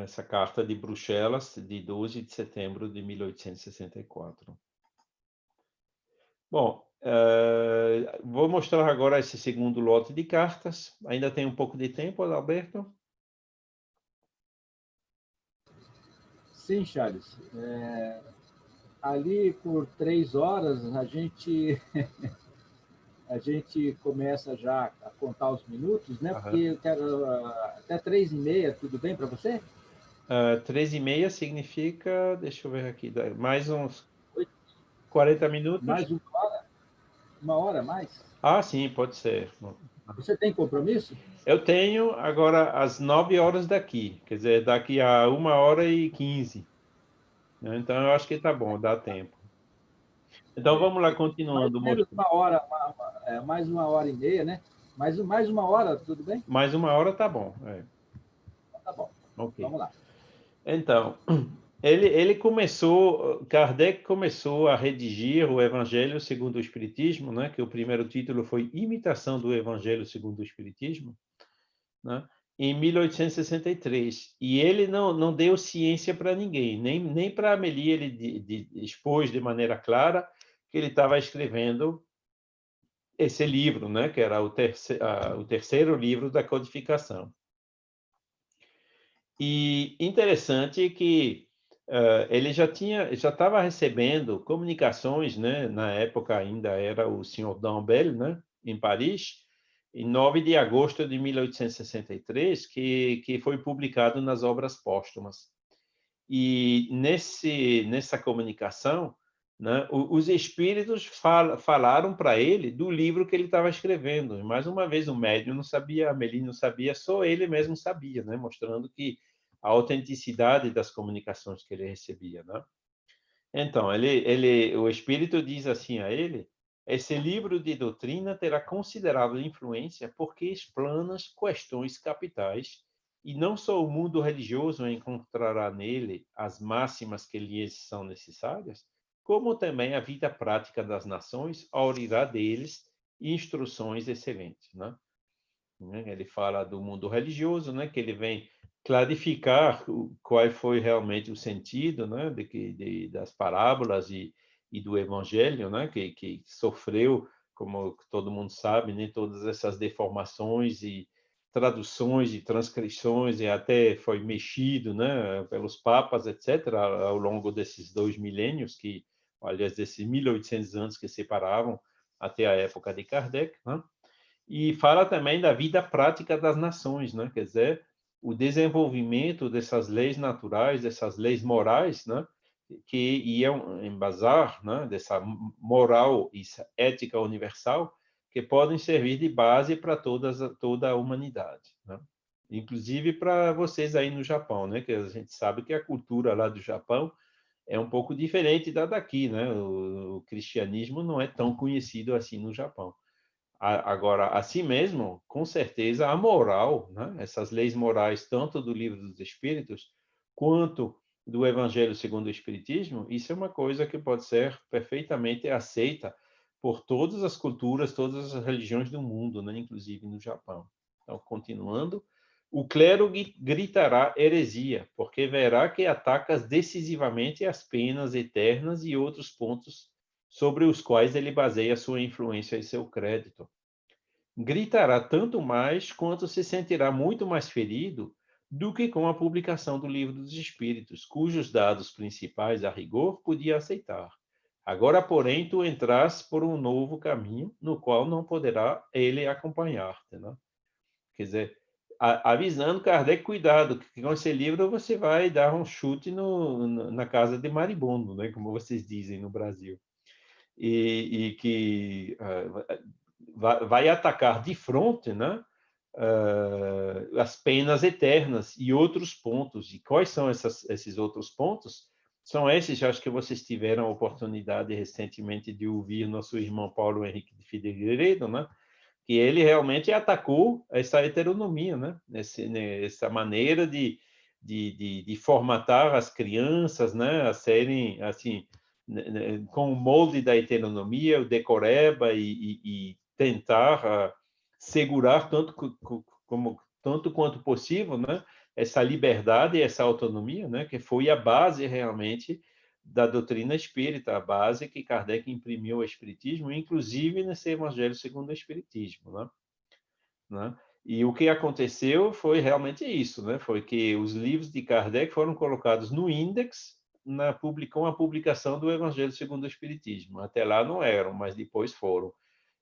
Essa carta de Bruxelas, de 12 de setembro de 1864. Bom, vou mostrar agora esse segundo lote de cartas. Ainda tem um pouco de tempo, Alberto? Sim, Charles. Ali por 3 horas a gente começa já a contar os minutos, né? Porque eu quero até 3h30, tudo bem para você? 3h30 significa, deixa eu ver aqui, mais uns 40 minutos. Mais 1 hora? 1 hora a mais? Ah, sim, pode ser. Você tem compromisso? Eu tenho agora às 9 horas daqui, quer dizer, daqui a 1h15. Né? Então, eu acho que está bom, dá tempo. Então, vamos lá, Mais continuando. ou menos uma hora, mais 1h30, né? Mais 1 hora, tudo bem? Mais 1 hora está bom. Tá bom. Ok. Vamos lá. Então, Kardec começou a redigir o Evangelho segundo o Espiritismo, né? Que o primeiro título foi Imitação do Evangelho segundo o Espiritismo, né? Em 1863. E ele não deu ciência para ninguém, nem para Amélie ele expôs de maneira clara que ele estava escrevendo esse livro, né? Que era o terceiro livro da codificação. E interessante que ele já estava recebendo comunicações, né? Na época ainda era o senhor D'Ambel, né? Em Paris, em 9 de agosto de 1863, que foi publicado nas Obras Póstumas. E nessa comunicação, né? Os espíritos falaram para ele do livro que ele estava escrevendo. Mais uma vez, o médium não sabia, a Amélie não sabia, só ele mesmo sabia, né? Mostrando que a autenticidade das comunicações que ele recebia, né? Então, o espírito diz assim a ele: esse livro de doutrina terá considerável influência porque explana as questões capitais e não só o mundo religioso encontrará nele as máximas que lhes são necessárias, como também a vida prática das nações aurirá deles instruções excelentes, né? Ele fala do mundo religioso, né? Que ele vem clarificar qual foi realmente o sentido, né? Das parábolas e do Evangelho, né? Que sofreu, como todo mundo sabe, né? Todas essas deformações e traduções e transcrições e até foi mexido, né? Pelos papas, etc. Ao longo desses 2 milênios aliás, desses 1800 anos que separavam até a época de Kardec, né? E fala também da vida prática das nações, né? Quer dizer, o desenvolvimento dessas leis naturais, dessas leis morais, né? Que iam embasar, né? Dessa moral e ética universal que podem servir de base para toda a humanidade, né? Inclusive para vocês aí no Japão, né? Que a gente sabe que a cultura lá do Japão é um pouco diferente da daqui, né? O cristianismo não é tão conhecido assim no Japão. Agora, assim mesmo, com certeza, a moral, né? Essas leis morais, tanto do Livro dos Espíritos, quanto do Evangelho segundo o Espiritismo, isso é uma coisa que pode ser perfeitamente aceita por todas as culturas, todas as religiões do mundo, né? Inclusive no Japão. Então, continuando, o clero gritará heresia, porque verá que atacas decisivamente as penas eternas e outros pontos sobre os quais ele baseia sua influência e seu crédito. Gritará tanto mais quanto se sentirá muito mais ferido do que com a publicação do Livro dos Espíritos, cujos dados principais, a rigor, podia aceitar. Agora, porém, tu entras por um novo caminho, no qual não poderá ele acompanhar-te, né? Quer dizer, avisando Kardec, cuidado, que com esse livro você vai dar um chute na casa de maribondo, né? Como vocês dizem no Brasil. E que vai atacar de frente, né? As penas eternas e outros pontos. E quais são esses outros pontos? São esses, acho que vocês tiveram a oportunidade recentemente de ouvir nosso irmão Paulo Henrique de Figueiredo, né? Que ele realmente atacou essa heteronomia, né? Essa maneira de formatar as crianças, né? A serem, assim, com o molde da heteronomia, o decoreba e tentar segurar tanto quanto possível, né? Essa liberdade e essa autonomia, né? Que foi a base realmente da doutrina espírita, a base que Kardec imprimiu ao espiritismo, inclusive nesse Evangelho segundo o Espiritismo, né? E o que aconteceu foi realmente isso, né? Foi que os livros de Kardec foram colocados no índex com a publicação do Evangelho segundo o Espiritismo. Até lá não eram, mas depois foram.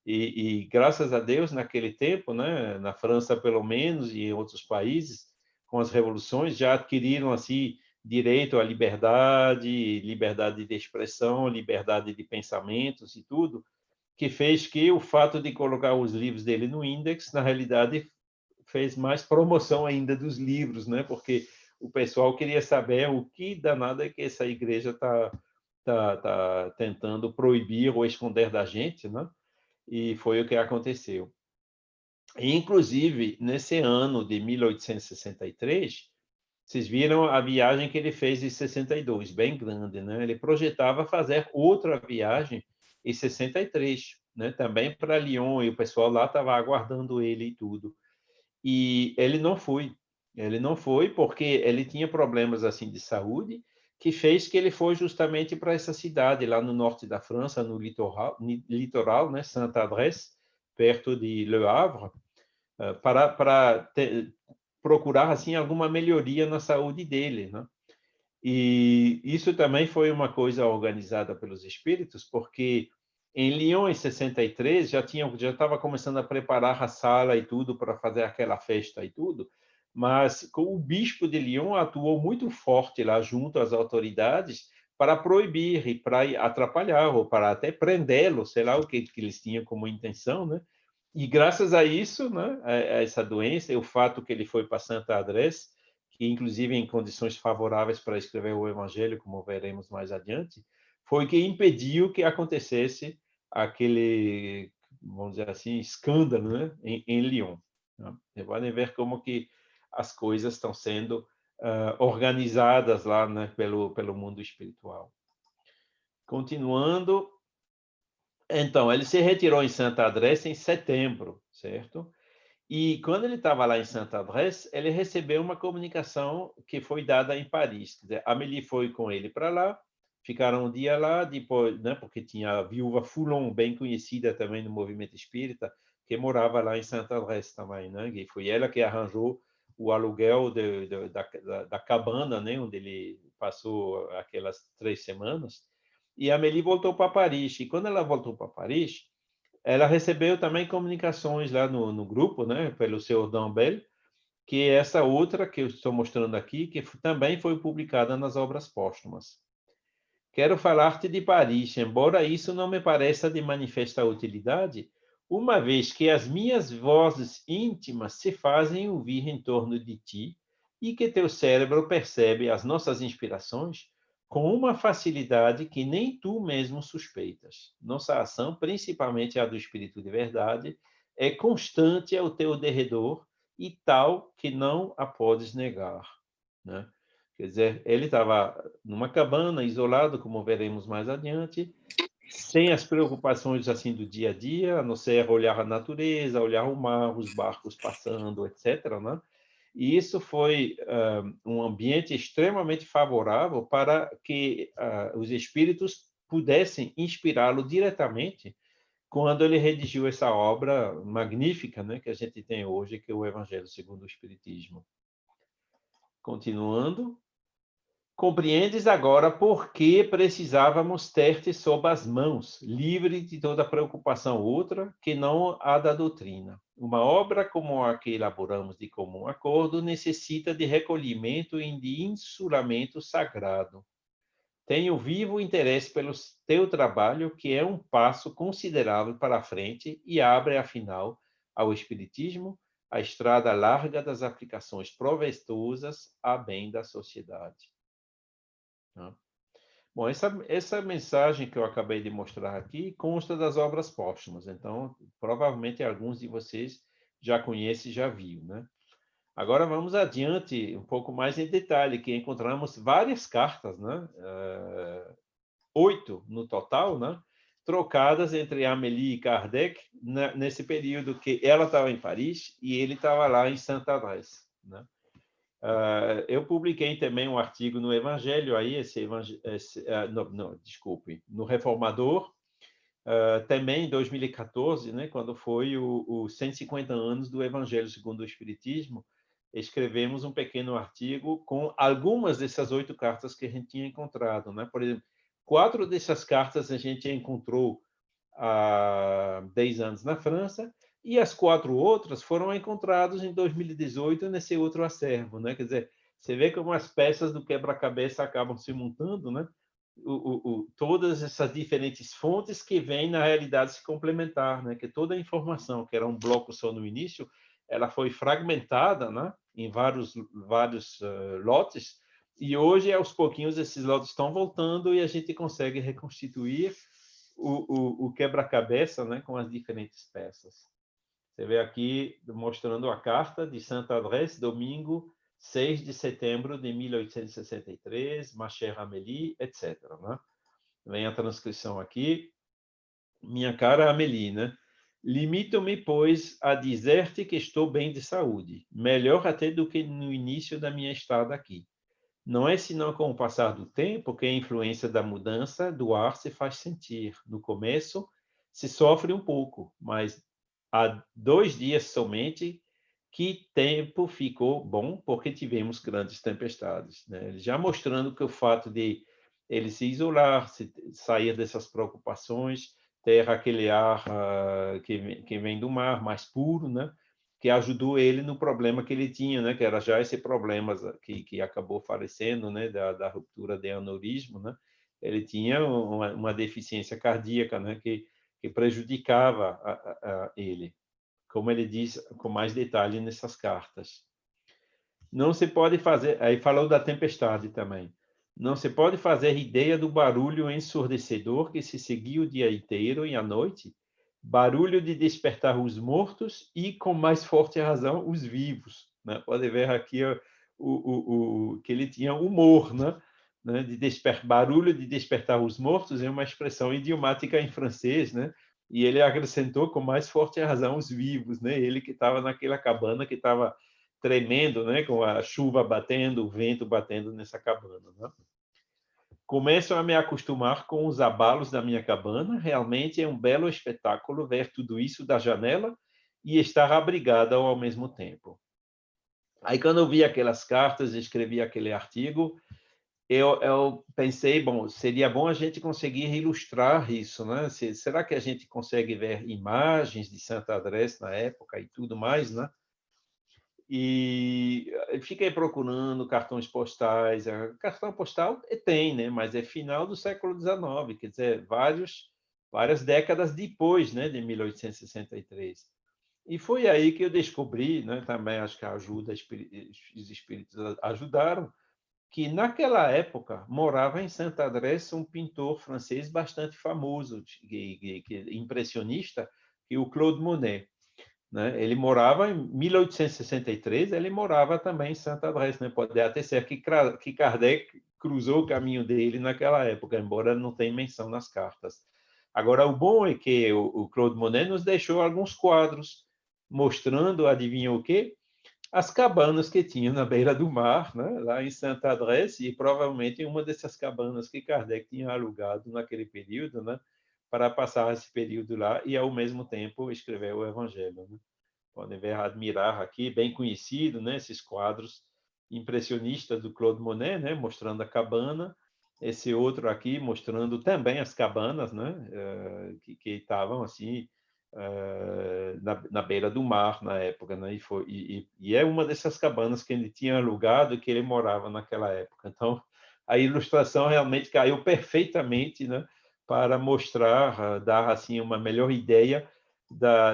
E graças a Deus, naquele tempo, né, na França pelo menos e em outros países, com as revoluções, já adquiriram assim direito à liberdade, liberdade de expressão, liberdade de pensamentos e tudo. que fez que o fato de colocar os livros dele no Index, na realidade, fez mais promoção ainda dos livros, né? Porque o pessoal queria saber o que danado é que essa igreja está tentando proibir ou esconder da gente, né? E foi o que aconteceu. E, inclusive, nesse ano de 1863, vocês viram a viagem que ele fez em 62, bem grande, né? Ele projetava fazer outra viagem em 63, né? Também para Lyon, e o pessoal lá estava aguardando ele e tudo. E ele não foi. Ele não foi porque ele tinha problemas assim de saúde, que fez que ele foi justamente para essa cidade lá no norte da França, no litoral, né? Saint-Adresse, perto de Le Havre, para procurar assim alguma melhoria na saúde dele, né? E isso também foi uma coisa organizada pelos espíritos, porque em Lyon, em 63, já estava começando a preparar a sala e tudo para fazer aquela festa e tudo, mas o bispo de Lyon atuou muito forte lá junto às autoridades para proibir e para atrapalhar, ou para até prendê-lo, sei lá o que eles tinham como intenção, né? E graças a isso, né, a essa doença, e o fato que ele foi para Santa Adresse, que inclusive em condições favoráveis para escrever o Evangelho, como veremos mais adiante, foi que impediu que acontecesse aquele, vamos dizer assim, escândalo, né, em Lyon. Né? Podem ver como que as coisas estão sendo organizadas lá, né, pelo mundo espiritual. Continuando, então, ele se retirou em Santa Adresse em setembro, certo? E quando ele estava lá em Santa Adresse, ele recebeu uma comunicação que foi dada em Paris. Quer dizer, Amélie foi com ele para lá, ficaram um dia lá, depois, né, porque tinha a viúva Foulon, bem conhecida também no movimento espírita, que morava lá em Santa Adresse também, né? E foi ela que arranjou o aluguel da cabana, né, onde ele passou aquelas 3 semanas. E a Amélie voltou para Paris. E quando ela voltou para Paris, ela recebeu também comunicações lá no grupo, né, pelo seu Dambel, que é essa outra que eu estou mostrando aqui, que também foi publicada nas obras póstumas. Quero falar-te de Paris, embora isso não me pareça de manifesta utilidade, uma vez que as minhas vozes íntimas se fazem ouvir em torno de ti e que teu cérebro percebe as nossas inspirações com uma facilidade que nem tu mesmo suspeitas. Nossa ação, principalmente a do Espírito de Verdade, é constante ao teu derredor e tal que não a podes negar, né? Quer dizer, ele estava numa cabana, isolado, como veremos mais adiante, sem as preocupações assim do dia a dia, a não ser olhar a natureza, olhar o mar, os barcos passando, etc., né? E isso foi um ambiente extremamente favorável para que os espíritos pudessem inspirá-lo diretamente quando ele redigiu essa obra magnífica, né, que a gente tem hoje, que é o Evangelho segundo o Espiritismo. Continuando. Compreendes agora por que precisávamos ter-te sob as mãos, livre de toda preocupação outra que não a da doutrina. Uma obra como a que elaboramos de comum acordo necessita de recolhimento e de insulamento sagrado. Tenho vivo interesse pelo teu trabalho, que é um passo considerável para a frente e abre, afinal, ao Espiritismo a estrada larga das aplicações provestosas a bem da sociedade. Bom, essa mensagem que eu acabei de mostrar aqui consta das obras póstumas, então provavelmente alguns de vocês já conhecem e já viram, né? Agora vamos adiante um pouco mais em detalhe, que encontramos várias cartas, né? 8 no total, né? Trocadas entre Amélie e Kardec nesse período que ela estava em Paris e ele estava lá em Santa Adresse, né? Eu publiquei também um artigo no Evangelho, aí desculpe, no Reformador, também em 2014, né, quando foi os 150 anos do Evangelho segundo o Espiritismo, escrevemos um pequeno artigo com algumas dessas 8 cartas que a gente tinha encontrado, né? Por exemplo, 4 dessas cartas a gente encontrou há 10 anos na França, e as 4 outras foram encontradas em 2018 nesse outro acervo, né? Quer dizer, você vê como as peças do quebra-cabeça acabam se montando, né? todas essas diferentes fontes que vêm, na realidade, se complementar, né? Que toda a informação, que era um bloco só no início, ela foi fragmentada, né? Em vários lotes, e hoje, aos pouquinhos, esses lotes estão voltando e a gente consegue reconstituir o quebra-cabeça, né? Com as diferentes peças. Você vê aqui mostrando a carta de Santa Adresse, domingo 6 de setembro de 1863, ma chère Amélie, etc. Né? Vem a transcrição aqui. Minha cara Amélie, né? Limito-me, pois, a dizer-te que estou bem de saúde, melhor até do que no início da minha estada aqui. Não é senão com o passar do tempo que a influência da mudança do ar se faz sentir. No começo, se sofre um pouco, mas há 2 dias somente que tempo ficou bom, porque tivemos grandes tempestades, né? Já mostrando que o fato de ele se isolar, sair dessas preocupações, ter aquele ar que vem do mar, mais puro, né? Que ajudou ele no problema que ele tinha, né? Que era já esse problema que acabou falecendo, né? Da ruptura de aneurisma, né? Ele tinha uma deficiência cardíaca, né? Que prejudicava ele, como ele diz com mais detalhe nessas cartas. Não se pode fazer, aí falou da tempestade também. Não se pode fazer ideia do barulho ensurdecedor que se seguia o dia inteiro e à noite, barulho de despertar os mortos e, com mais forte razão, os vivos. Né? Pode ver aqui que ele tinha humor, né? Barulho de despertar os mortos é uma expressão idiomática em francês, né? E ele acrescentou com mais forte razão os vivos, né? Ele que estava naquela cabana que estava tremendo, né? Com a chuva batendo, o vento batendo nessa cabana, né? Começo a me acostumar com os abalos da minha cabana. Realmente é um belo espetáculo ver tudo isso da janela e estar abrigada ao mesmo tempo. Aí, quando eu vi aquelas cartas, escrevi aquele artigo, eu pensei, bom, seria bom a gente conseguir ilustrar isso, né? Será que a gente consegue ver imagens de Santa Adresse na época e tudo mais, né? E fiquei procurando cartões postais. Cartão postal tem, né? Mas é final do século XIX, quer dizer, várias décadas depois, né? De 1863. E foi aí que eu descobri, né? Também acho que os espíritos ajudaram, que naquela época morava em Santa Adresse um pintor francês bastante famoso, impressionista, que é o Claude Monet. Né? Ele morava em 1863, ele morava também em Santa Adresse, né? Pode até ser que Kardec cruzou o caminho dele naquela época, embora não tenha menção nas cartas. Agora, o bom é que o Claude Monet nos deixou alguns quadros mostrando, adivinha o quê? As cabanas que tinha na beira do mar, né? Lá em Santa Adresse, e provavelmente uma dessas cabanas que Kardec tinha alugado naquele período, né? Para passar esse período lá e, ao mesmo tempo, escrever o Evangelho. Né? Podem ver, admirar aqui, bem conhecido, né? Esses quadros impressionistas do Claude Monet, né? Mostrando a cabana. Esse outro aqui mostrando também as cabanas, né? Que estavam assim na beira do mar na época, né? E é uma dessas cabanas que ele tinha alugado e que ele morava naquela época. Então, a ilustração realmente caiu perfeitamente, né? Para mostrar, dar assim uma melhor ideia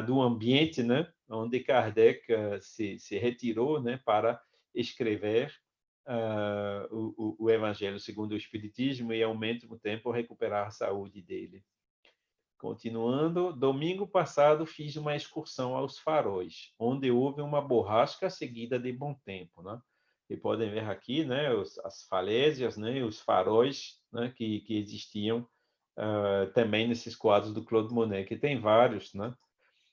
do ambiente, né? Onde Kardec se retirou, né? Para escrever o Evangelho segundo o Espiritismo e, ao mesmo tempo, recuperar a saúde dele. Continuando, domingo passado fiz uma excursão aos faróis, onde houve uma borrasca seguida de bom tempo, né? E podem ver aqui, né, as falésias, né, os faróis, né, que existiam também nesses quadros do Claude Monet, que tem vários, né?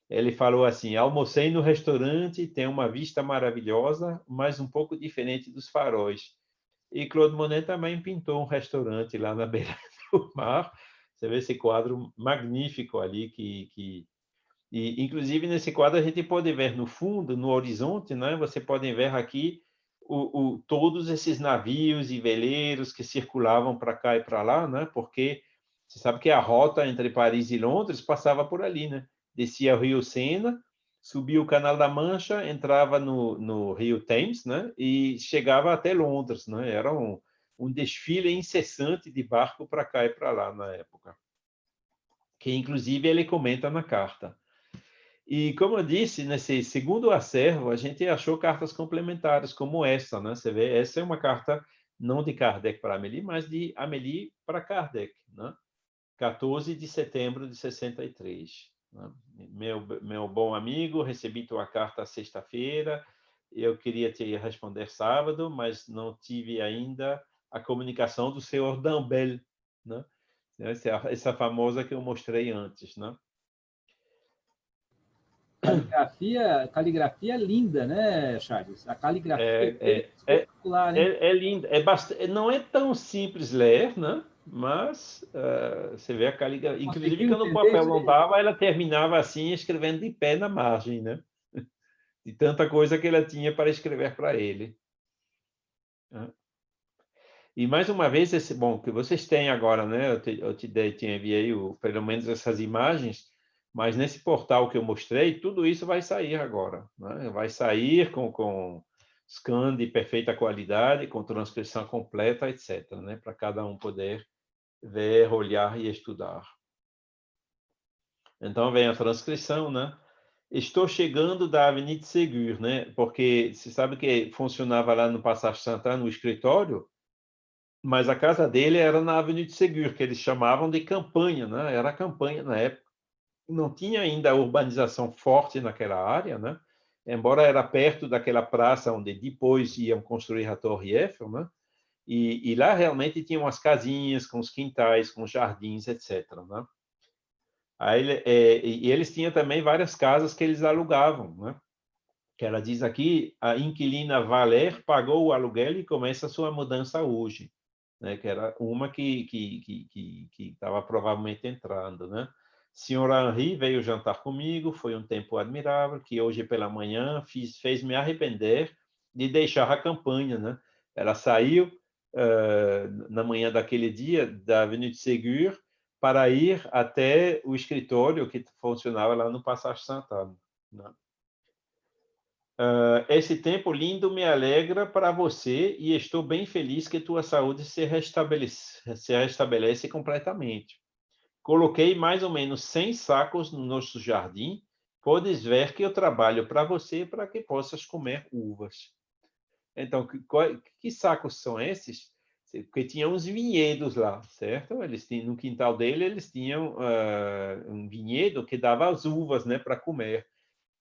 Ele falou assim: almocei no restaurante, tem uma vista maravilhosa, mas um pouco diferente dos faróis. E Claude Monet também pintou um restaurante lá na beira do mar. Você vê esse quadro magnífico ali e inclusive nesse quadro a gente pode ver no fundo, no horizonte, né? Você pode ver aqui todos esses navios e veleiros que circulavam para cá e para lá, né? Porque você sabe que a rota entre Paris e Londres passava por ali, né? Descia o Rio Sena, subia o Canal da Mancha, entrava no Rio Thames, né? E chegava até Londres, né? um desfile incessante de barco para cá e para lá na época, que inclusive ele comenta na carta. E, como eu disse, nesse segundo acervo, a gente achou cartas complementares como essa, né? Você vê, essa é uma carta não de Kardec para Amélie, mas de Amélie para Kardec, né? 14 de setembro de 63. Né? Meu bom amigo, recebi tua carta sexta-feira, eu queria te responder sábado, mas não tive ainda a comunicação do senhor Dambel, né? Essa famosa que eu mostrei antes, né? Caligrafia linda, né, Charles? A caligrafia é espetacular, hein? É lindo. Não é tão simples ler, né? Mas você vê a caligrafia. Inclusive, Conseguiu quando o entender papel isso não aí? dava, ela terminava assim, escrevendo de pé na margem, né? De tanta coisa que ela tinha para escrever para ele. E mais uma vez, bom, que vocês têm agora, né? Te enviei pelo menos essas imagens, mas nesse portal que eu mostrei, tudo isso vai sair agora, né? Vai sair com scan de perfeita qualidade, com transcrição completa, etc., né? Para cada um poder ver, olhar e estudar. Então vem a transcrição, né? Estou chegando da Avenida Ségur, né? Porque você sabe que funcionava lá no Passage Santana, no escritório, mas a casa dele era na Avenida Ségur, que eles chamavam de campanha, né? Era campanha na época. Não tinha ainda a urbanização forte naquela área, né? Embora era perto daquela praça onde depois iam construir a Torre Eiffel, né? E lá realmente tinha umas casinhas com os quintais, com jardins, etc., né? Aí, e eles tinham também várias casas que eles alugavam, né? Que ela diz aqui, a inquilina Valer pagou o aluguel e começa a sua mudança hoje, né? Que era uma que estava provavelmente entrando, né? Senhora Henri veio jantar comigo, foi um tempo admirável, que hoje pela manhã fez-me arrepender de deixar a campanha, né? Ela saiu na manhã daquele dia da Avenida Ségur para ir até o escritório que funcionava lá no Passage Santana, né? Esse tempo lindo me alegra para você e estou bem feliz que tua saúde se restabelece completamente. Coloquei mais ou menos 100 sacos no nosso jardim. Podes ver que eu trabalho para você para que possas comer uvas. Então, que sacos são esses? Porque tinha uns vinhedos lá, certo? Eles tinham, no quintal dele, eles tinham um vinhedo que dava as uvas, né, para comer.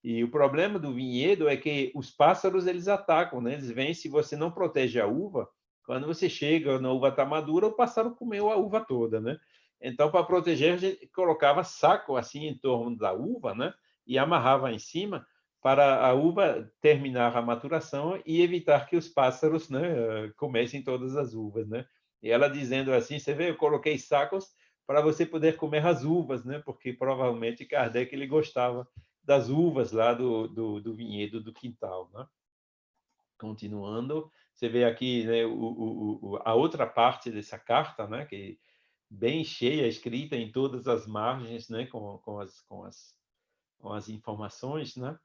E o problema do vinhedo é que os pássaros eles atacam, né? Eles vêm, se você não protege a uva, quando você chega na uva está madura, o pássaro comeu a uva toda, né? Então, para proteger, a gente colocava saco assim em torno da uva, né? E amarrava em cima para a uva terminar a maturação e evitar que os pássaros, né, comessem todas as uvas, né? E ela dizendo assim, você vê, eu coloquei sacos para você poder comer as uvas, né? Porque provavelmente Kardec ele gostava das uvas lá do vinhedo do quintal, né? Continuando, você vê aqui, né, a outra parte dessa carta, né, que bem cheia, escrita em todas as margens, né, com as informações, né?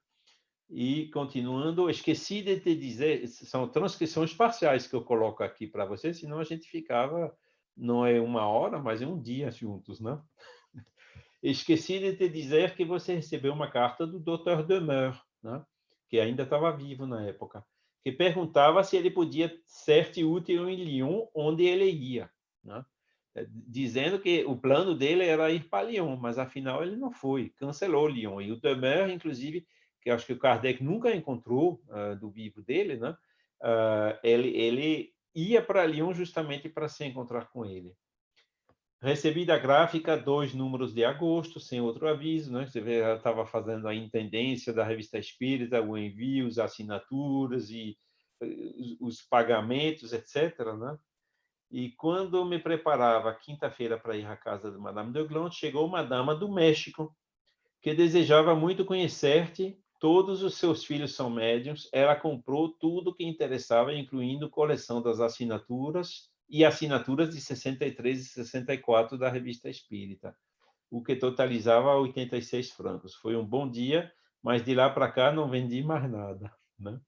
E continuando, esqueci de te dizer, são transcrições parciais que eu coloco aqui para você, senão a gente ficava, não é uma hora, mas é um dia juntos, né? Esqueci de te dizer que você recebeu uma carta do Dr. Demeur, né? Que ainda estava vivo na época, que perguntava se ele podia ser-te útil em Lyon, onde ele ia, né? Dizendo que o plano dele era ir para Lyon, mas afinal ele não foi, cancelou Lyon. E o Demeur, inclusive, que acho que o Kardec nunca encontrou do vivo dele, né? Ele ia para Lyon justamente para se encontrar com ele. Recebi da gráfica 2 números de agosto, sem outro aviso, né? Você vê, ela estava fazendo a intendência da Revista Espírita, o envio, as assinaturas e os pagamentos, etc., né? E quando me preparava quinta-feira para ir à casa de Madame de Glon, chegou uma dama do México que desejava muito conhecer-te. Todos os seus filhos são médiuns. Ela comprou tudo que interessava, incluindo coleção das assinaturas e assinaturas de 63 e 64 da Revista Espírita, o que totalizava 86 francos. Foi um bom dia, mas de lá para cá não vendi mais nada, né?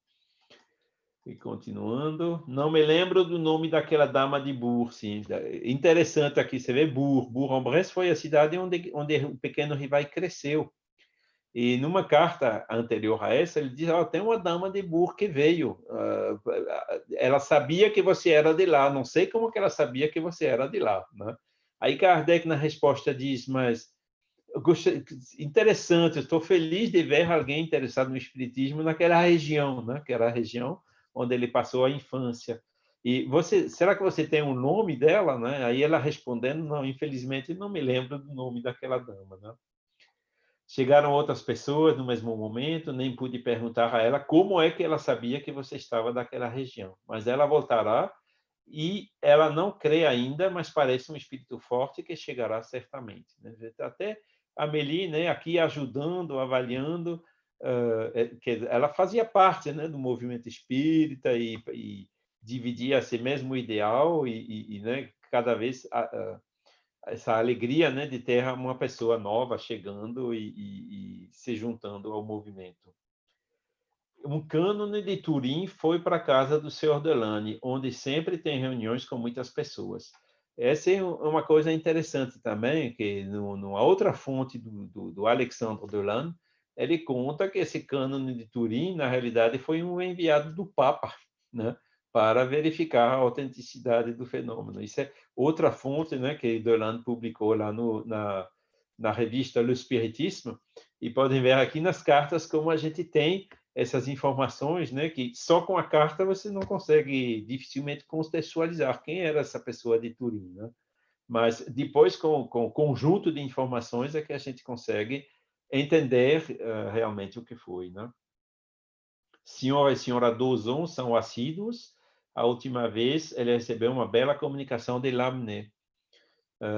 continuando. Não me lembro do nome daquela dama de Bourg, sim. Interessante aqui, você vê Bourg. Bourg-en-Bresse foi a cidade onde o pequeno Rivai cresceu. E numa carta anterior a essa, ele diz, tem uma dama de Bourg que veio. Ela sabia que você era de lá. Não sei como que ela sabia que você era de lá, né? Aí Kardec, na resposta, diz, mas interessante, estou feliz de ver alguém interessado no espiritismo naquela região, né? Que era a região onde ele passou a infância. E será que você tem um nome dela, né? Aí ela respondendo, não, infelizmente não me lembro do nome daquela dama, né? Chegaram outras pessoas no mesmo momento, nem pude perguntar a ela como é que ela sabia que você estava daquela região, mas ela voltará e ela não crê ainda, mas parece um espírito forte que chegará certamente, né? Até a Amélie, né, aqui ajudando, avaliando, que ela fazia parte, né, do movimento espírita e dividia esse mesmo ideal né, cada vez essa alegria, né, de ter uma pessoa nova chegando e se juntando ao movimento. Um cânone de Turim foi para a casa do Sr. Delane, onde sempre tem reuniões com muitas pessoas. Essa é uma coisa interessante também, que numa outra fonte do Alexandre Delane, ele conta que esse cânone de Turim, na realidade, foi um enviado do Papa, né, para verificar a autenticidade do fenômeno. Isso é outra fonte, né, que Delane publicou lá na revista Le Spiritisme, e podem ver aqui nas cartas como a gente tem essas informações, né, que só com a carta você não consegue dificilmente contextualizar quem era essa pessoa de Turim, né? Mas depois, com o conjunto de informações, é que a gente consegue entender realmente o que foi, né? Senhor e senhora Dozon são assíduos. A última vez, ele recebeu uma bela comunicação de Lamennais.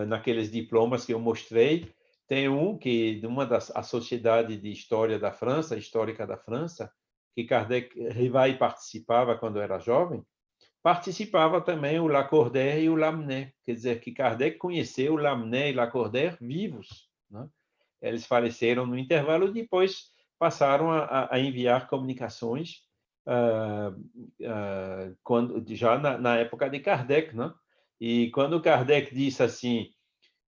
Naqueles diplomas que eu mostrei, tem um que, de uma das a Sociedade de História da França, Histórica da França, que Kardec Rivai participava quando era jovem, participava também o Lacordaire e o Lamennais. Quer dizer, que Kardec conheceu o Lamennais e Lacordaire vivos, né? Eles faleceram no intervalo e depois passaram a enviar comunicações já na época de Kardec, né? E quando Kardec disse assim,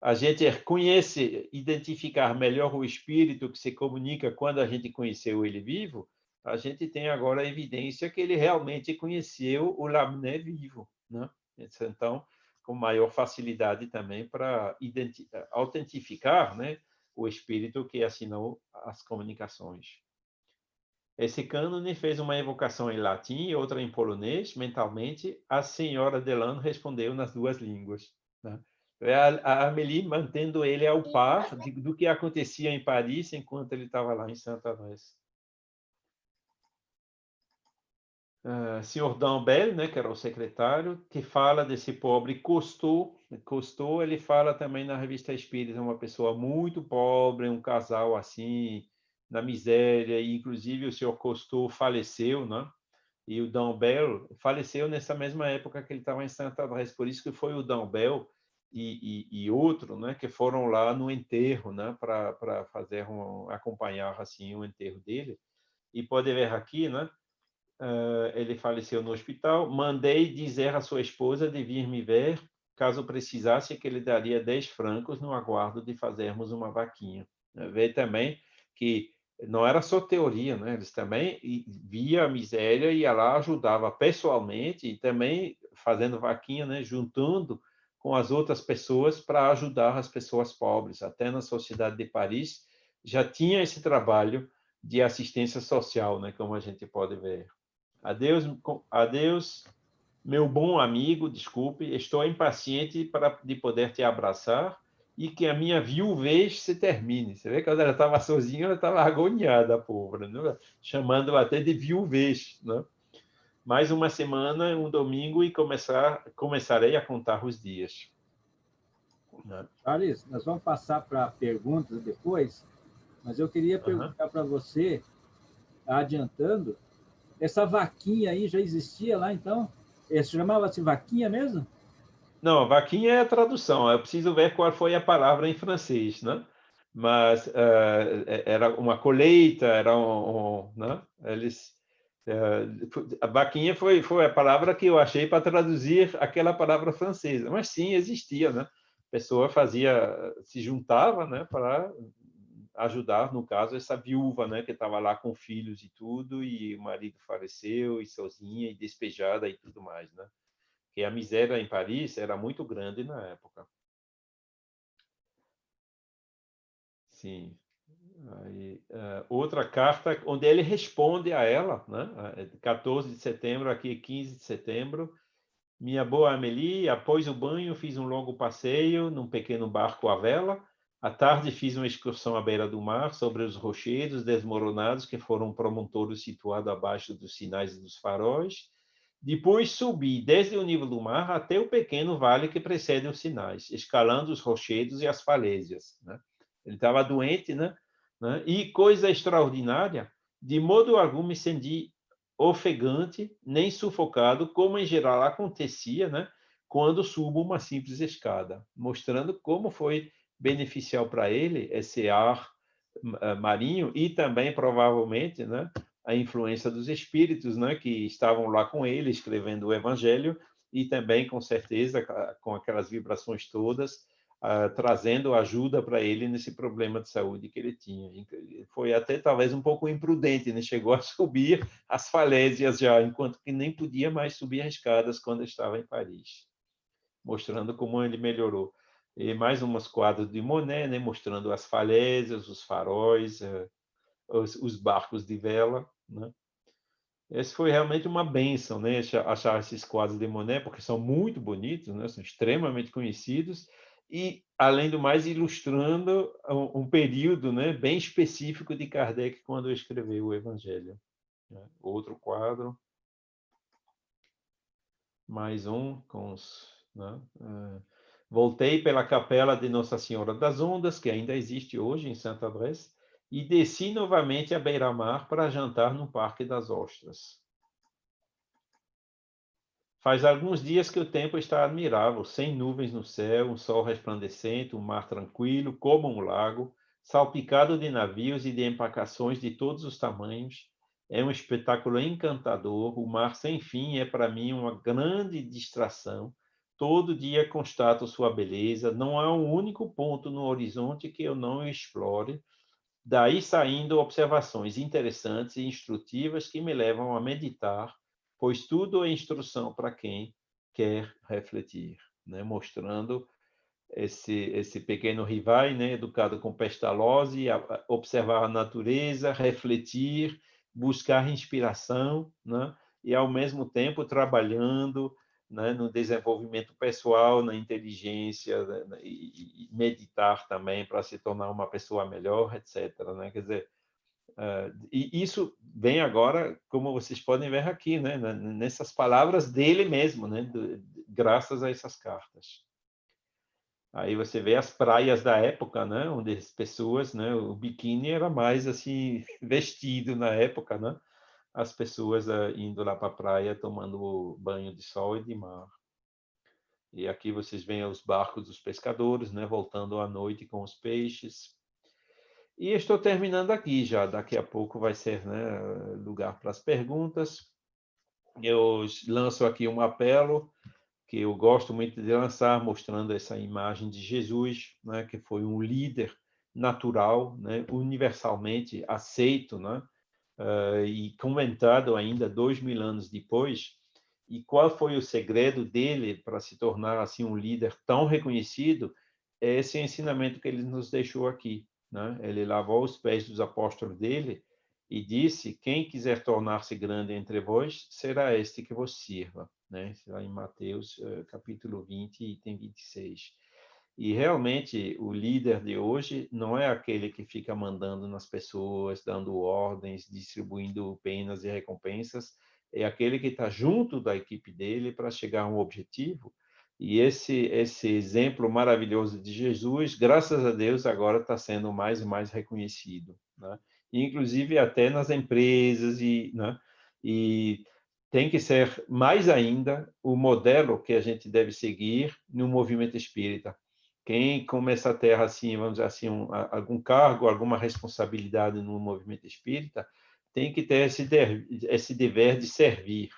a gente conhece, identificar melhor o espírito que se comunica quando a gente conheceu ele vivo, a gente tem agora a evidência que ele realmente conheceu o Lamennais vivo, né? Então, com maior facilidade também para autentificar, né, o espírito que assinou as comunicações. Esse cânone fez uma evocação em latim e outra em polonês. Mentalmente, a senhora Delano respondeu nas duas línguas, né? A Amélie mantendo ele ao par do que acontecia em Paris enquanto ele estava lá em Saint-Adresse. Senhor Dambel, né, que era o secretário, que fala desse pobre Cousteau. Cousteau, ele fala também na Revista Espírita, uma pessoa muito pobre, um casal assim, na miséria, e inclusive o senhor Cousteau faleceu, né? E o Dambel faleceu nessa mesma época que ele estava em Saint-Adresse, por isso que foi o Dambel e outro, né, que foram lá no enterro, né, para acompanhar assim o enterro dele. E pode ver aqui, né? Ele faleceu no hospital. Mandei dizer à sua esposa de vir me ver, caso precisasse, que ele daria 10 francos no aguardo de fazermos uma vaquinha. Vê também que não era só teoria, né? Eles também via a miséria e ia lá, ajudava pessoalmente e também fazendo vaquinha, né? Juntando com as outras pessoas para ajudar as pessoas pobres. Até na Sociedade de Paris já tinha esse trabalho de assistência social, né? Como a gente pode ver. Adeus, meu bom amigo, desculpe, estou impaciente de poder te abraçar e que a minha viuvez se termine. Você vê que quando ela estava sozinha, ela estava agoniada, a pobre, né? Chamando até de viuvez, né? Mais uma semana, um domingo, e começarei a contar os dias. Charles, nós vamos passar para perguntas depois, mas eu queria perguntar para você, adiantando, essa vaquinha aí já existia lá, então? Chamava-se vaquinha mesmo? Não, vaquinha é a tradução. Eu preciso ver qual foi a palavra em francês, né? Mas era uma colheita, era né? Eles A vaquinha foi a palavra que eu achei para traduzir aquela palavra francesa, mas sim, existia, né? A pessoa se juntava, né, para ajudar, no caso, essa viúva, né, que estava lá com filhos e tudo, e o marido faleceu, e sozinha, e despejada e tudo mais, né? Porque a miséria em Paris era muito grande na época. Sim. Aí, outra carta onde ele responde a ela, né? 14 de setembro, aqui 15 de setembro. Minha boa Amélie, após o banho, fiz um longo passeio num pequeno barco à vela. À tarde, fiz uma excursão à beira do mar, sobre os rochedos desmoronados que foram um promontório situado abaixo dos sinais e dos faróis. Depois, subi desde o nível do mar até o pequeno vale que precede os sinais, escalando os rochedos e as falésias, né? Ele estava doente, né? E, coisa extraordinária, de modo algum me senti ofegante, nem sufocado, como em geral acontecia, né, quando subo uma simples escada, mostrando como foi beneficial para ele esse ar marinho e também, provavelmente, né, a influência dos espíritos, né, que estavam lá com ele, escrevendo o Evangelho, e também, com certeza, com aquelas vibrações todas, trazendo ajuda para ele nesse problema de saúde que ele tinha. Foi até talvez um pouco imprudente, né? Chegou a subir as falésias já, enquanto que nem podia mais subir as escadas quando estava em Paris, mostrando como ele melhorou. E mais umas quadros de Monet, né? Mostrando as falésias, os faróis, os barcos de vela, né? Esse foi realmente uma bênção, né? Achar esses quadros de Monet, porque são muito bonitos, né? São extremamente conhecidos e, além do mais, ilustrando um período, né, bem específico de Kardec quando escreveu o Evangelho. Outro quadro, mais um com os, né? Voltei pela capela de Nossa Senhora das Ondas, que ainda existe hoje em Saint-Adresse, e desci novamente à beira-mar para jantar no Parque das Ostras. Faz alguns dias que o tempo está admirável, sem nuvens no céu, um sol resplandecente, um mar tranquilo, como um lago, salpicado de navios e de embarcações de todos os tamanhos. É um espetáculo encantador. O mar sem fim é para mim uma grande distração. Todo dia constato sua beleza. Não há um único ponto no horizonte que eu não explore. Daí saindo observações interessantes e instrutivas que me levam a meditar, pois tudo é instrução para quem quer refletir, né? Mostrando esse pequeno rivai, né? Educado com Pestalozzi, observar a natureza, refletir, buscar inspiração, né? E, ao mesmo tempo, trabalhando, né, no desenvolvimento pessoal, na inteligência, né, e meditar também para se tornar uma pessoa melhor, etc., né? Quer dizer, e isso vem agora, como vocês podem ver aqui, né, nessas palavras dele mesmo, né, graças a essas cartas. Aí você vê as praias da época, né, onde as pessoas, né, o biquíni era mais assim vestido na época, né? As pessoas indo lá para a praia tomando banho de sol e de mar. E aqui vocês veem os barcos dos pescadores, né, voltando à noite com os peixes. E estou terminando aqui já. Daqui a pouco vai ser, né, lugar para as perguntas. Eu lanço aqui um apelo que eu gosto muito de lançar, mostrando essa imagem de Jesus, né, que foi um líder natural, né, universalmente aceito, né, e comentado ainda 2000 anos depois. E qual foi o segredo dele para se tornar assim um líder tão reconhecido? É esse ensinamento que ele nos deixou aqui, né? Ele lavou os pés dos apóstolos dele e disse: quem quiser tornar-se grande entre vós, será este que vos sirva, né? Lá em Mateus, capítulo 20, item 26. E realmente o líder de hoje não é aquele que fica mandando nas pessoas, dando ordens, distribuindo penas e recompensas, é aquele que está junto da equipe dele para chegar a um objetivo. E esse exemplo maravilhoso de Jesus, graças a Deus, agora está sendo mais e mais reconhecido, né? Inclusive até nas empresas, né? E tem que ser mais ainda o modelo que a gente deve seguir no movimento espírita. Quem começa a ter, assim, vamos dizer assim, algum cargo, alguma responsabilidade no movimento espírita, tem que ter esse dever de servir,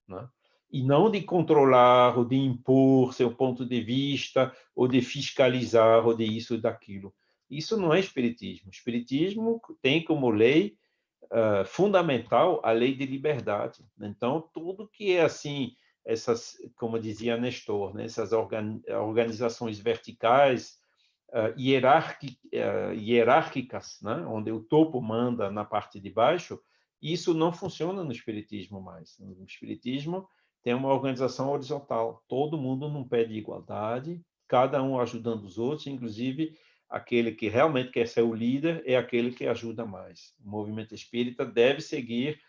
né? E não de controlar ou de impor seu ponto de vista ou de fiscalizar ou de isso ou daquilo. Isso não é espiritismo. O espiritismo tem como lei fundamental a lei de liberdade. Então, tudo que é assim, essas, como dizia Nestor, né, essas organizações verticais, hierárquicas, né, onde o topo manda na parte de baixo, isso não funciona no espiritismo mais. No espiritismo tem uma organização horizontal, todo mundo num pé de igualdade, cada um ajudando os outros, inclusive aquele que realmente quer ser o líder é aquele que ajuda mais. O movimento espírita deve seguir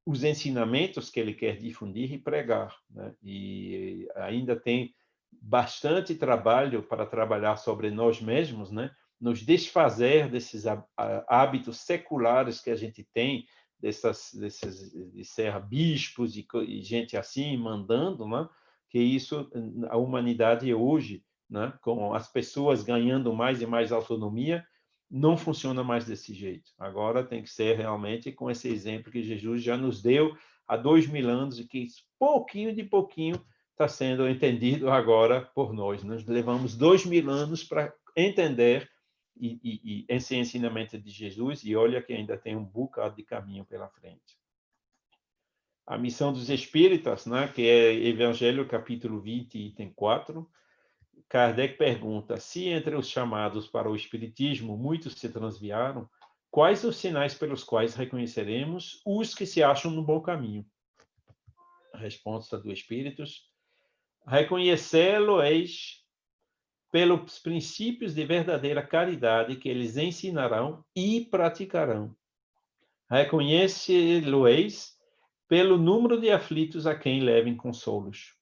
os ensinamentos que ele quer difundir e pregar, né? E ainda tem bastante trabalho para trabalhar sobre nós mesmos, né? Nos desfazer desses hábitos seculares que a gente tem, de ser bispos e gente assim mandando, né? Que isso, a humanidade hoje, né? Com as pessoas ganhando mais e mais autonomia, não funciona mais desse jeito. Agora tem que ser realmente com esse exemplo que Jesus já nos deu há 2000 anos e que pouquinho de pouquinho está sendo entendido agora por nós. Nós levamos 2000 anos para entender esse ensinamento de Jesus e olha que ainda tem um bocado de caminho pela frente. A missão dos espíritas, né, que é Evangelho capítulo 20, item 4, Kardec pergunta: se entre os chamados para o espiritismo muitos se transviaram, quais os sinais pelos quais reconheceremos os que se acham no bom caminho? A resposta do Espíritos: reconhecê-lo-eis pelos princípios de verdadeira caridade que eles ensinarão e praticarão. Reconhece-lo-eis pelo número de aflitos a quem levem consolos.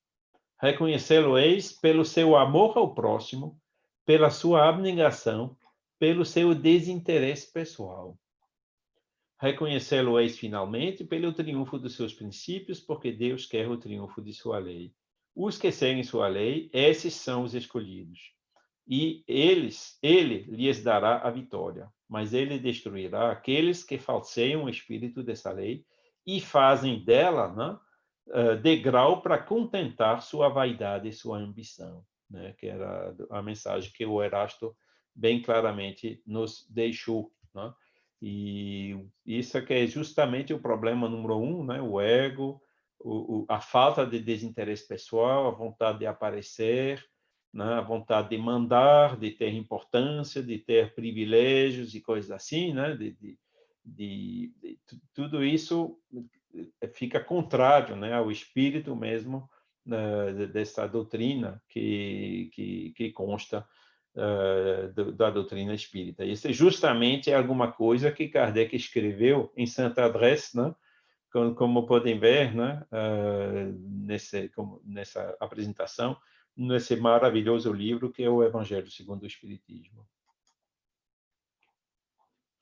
Reconhecê-lo-eis pelo seu amor ao próximo, pela sua abnegação, pelo seu desinteresse pessoal. Reconhecê-lo-eis finalmente pelo triunfo dos seus princípios, porque Deus quer o triunfo de sua lei. Os que seguem sua lei, esses são os escolhidos. E ele lhes dará a vitória, mas ele destruirá aqueles que falseiam o espírito dessa lei e fazem dela, né, degrau para contentar sua vaidade e sua ambição, né? Que era a mensagem que o Erasto bem claramente nos deixou, né? E isso é que é justamente o problema número 1, né? O ego, a falta de desinteresse pessoal, a vontade de aparecer, né? A vontade de mandar, de ter importância, de ter privilégios e coisas assim, né? Tudo isso fica contrário, né, ao espírito mesmo dessa doutrina que consta da doutrina espírita. Isso justamente é alguma coisa que Kardec escreveu em Santa Adresse, né, como podem ver, né, nessa apresentação, nesse maravilhoso livro que é o Evangelho segundo o Espiritismo.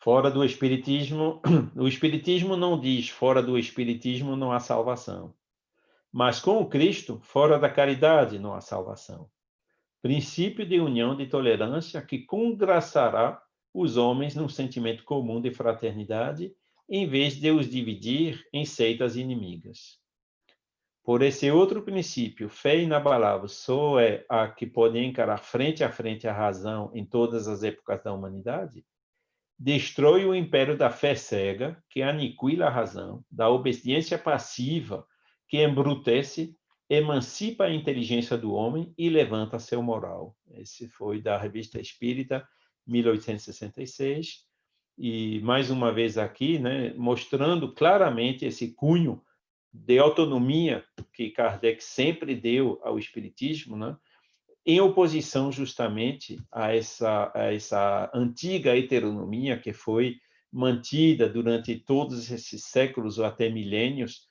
Fora do Espiritismo, o Espiritismo não diz fora do Espiritismo não há salvação. Mas com o Cristo, fora da caridade não há salvação. Princípio de união de tolerância que congraçará os homens num sentimento comum de fraternidade, em vez de os dividir em seitas inimigas. Por esse outro princípio, fé inabalável só é a que pode encarar frente a frente a razão em todas as épocas da humanidade, destrói o império da fé cega, que aniquila a razão, da obediência passiva, que embrutece, emancipa a inteligência do homem e levanta seu moral. Esse foi da Revista Espírita, 1866. E, mais uma vez aqui, né, mostrando claramente esse cunho de autonomia que Kardec sempre deu ao Espiritismo, né, em oposição justamente a essa antiga heteronomia que foi mantida durante todos esses séculos ou até milênios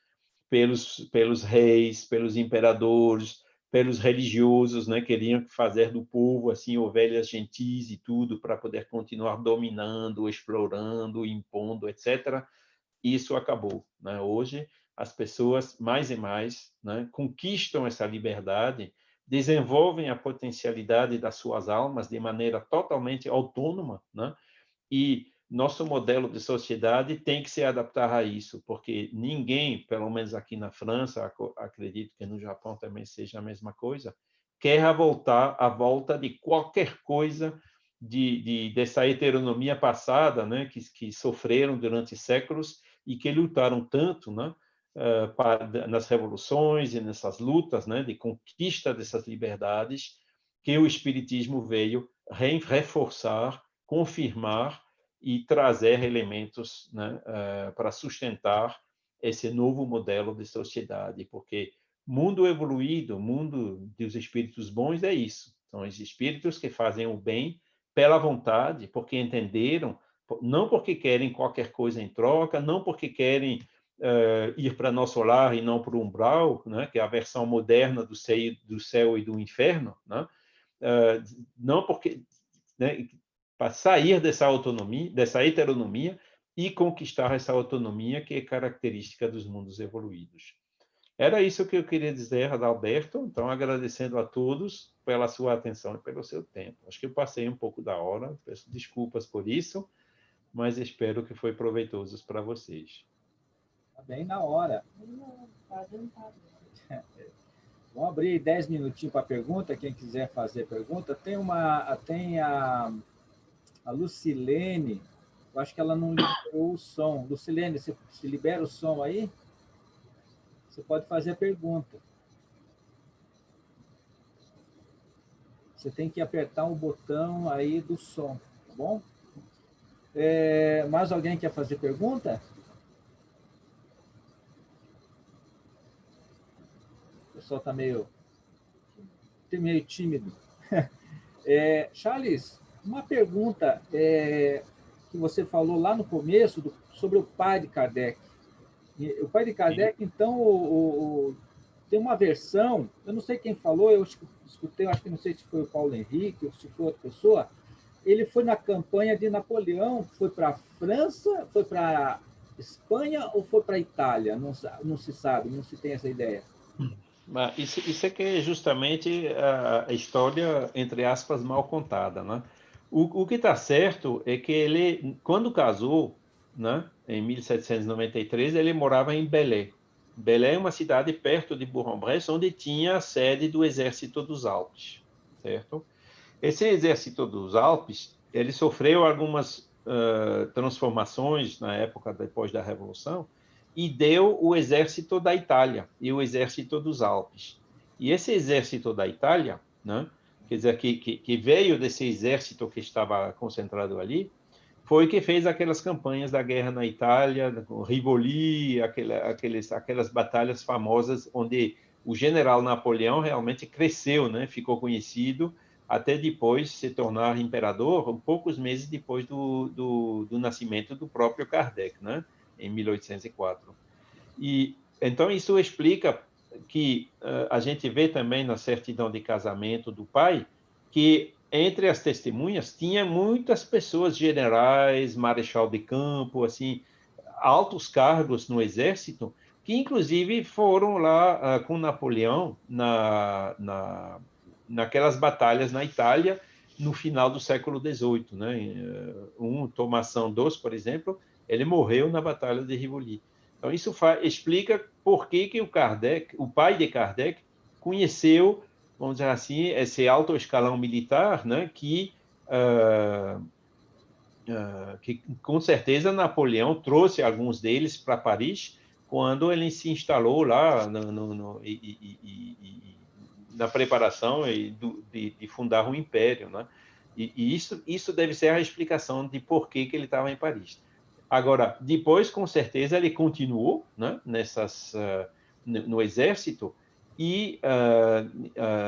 pelos reis, pelos imperadores, pelos religiosos, né, queriam fazer do povo assim ovelhas gentis e tudo para poder continuar dominando, explorando, impondo, etc. Isso acabou, né? Hoje as pessoas mais e mais, né, conquistam essa liberdade, desenvolvem a potencialidade das suas almas de maneira totalmente autônoma, né? E nosso modelo de sociedade tem que se adaptar a isso, porque ninguém, pelo menos aqui na França, acredito que no Japão também seja a mesma coisa, quer a volta de qualquer coisa dessa heteronomia passada, né, que sofreram durante séculos e que lutaram tanto, né, nas revoluções e nessas lutas, né, de conquista dessas liberdades, que o Espiritismo veio reforçar, confirmar e trazer elementos, né, para sustentar esse novo modelo de sociedade, porque mundo evoluído, mundo dos espíritos bons é isso. São os espíritos que fazem o bem pela vontade, porque entenderam, não porque querem qualquer coisa em troca, não porque querem ir para nosso lar e não para o umbral, né, que é a versão moderna do céu e do inferno, né? Não porque, né, para sair dessa autonomia, dessa heteronomia e conquistar essa autonomia que é característica dos mundos evoluídos. Era isso que eu queria dizer, Adalberto. Então, agradecendo a todos pela sua atenção e pelo seu tempo. Acho que eu passei um pouco da hora, peço desculpas por isso, mas espero que foi proveitoso para vocês. Está bem na hora. Vamos abrir 10 minutinhos para pergunta, quem quiser fazer pergunta. Tem a Lucilene, eu acho que ela não liberou o som. Lucilene, você libera o som aí? Você pode fazer a pergunta. Você tem que apertar o botão aí do som, tá bom? Mais alguém quer fazer pergunta? O pessoal está meio tímido. Charles, uma pergunta que você falou lá no começo sobre o pai de Kardec. O pai de Kardec, então, tem uma versão, eu não sei quem falou, eu escutei, acho que não sei se foi o Paulo Henrique ou se foi outra pessoa, ele foi na campanha de Napoleão, foi para a França, foi para a Espanha ou foi para a Itália? Não se sabe, não se tem essa ideia. Isso é que é justamente a história, entre aspas, mal contada, né? O que está certo é que ele, quando casou, né, em 1793, ele morava em Belém. Belém é uma cidade perto de Bourg-en-Bresse, onde tinha a sede do Exército dos Alpes, certo? Esse Exército dos Alpes, ele sofreu algumas transformações na época depois da Revolução, e deu o exército da Itália e o exército dos Alpes. E esse exército da Itália, né, quer dizer, que veio desse exército que estava concentrado ali, foi que fez aquelas campanhas da guerra na Itália, com Rivoli, aquelas batalhas famosas, onde o general Napoleão realmente cresceu, né, ficou conhecido, até depois se tornar imperador, poucos meses depois do nascimento do próprio Kardec, né, em 1804. E então isso explica que a gente vê também na certidão de casamento do pai que entre as testemunhas tinha muitas pessoas, generais, marechal de campo, assim, altos cargos no exército, que inclusive foram lá com Napoleão naquelas batalhas na Itália no final do século XVIII, né? Thomassin II, por exemplo, ele morreu na Batalha de Rivoli. Então, isso explica por que o pai de Kardec, conheceu, vamos dizer assim, esse alto escalão militar, né, que com certeza Napoleão trouxe alguns deles para Paris quando ele se instalou lá na preparação de fundar um império, né? E isso deve ser a explicação de por que ele estava em Paris. Agora, depois, com certeza, ele continuou, né, no exército, e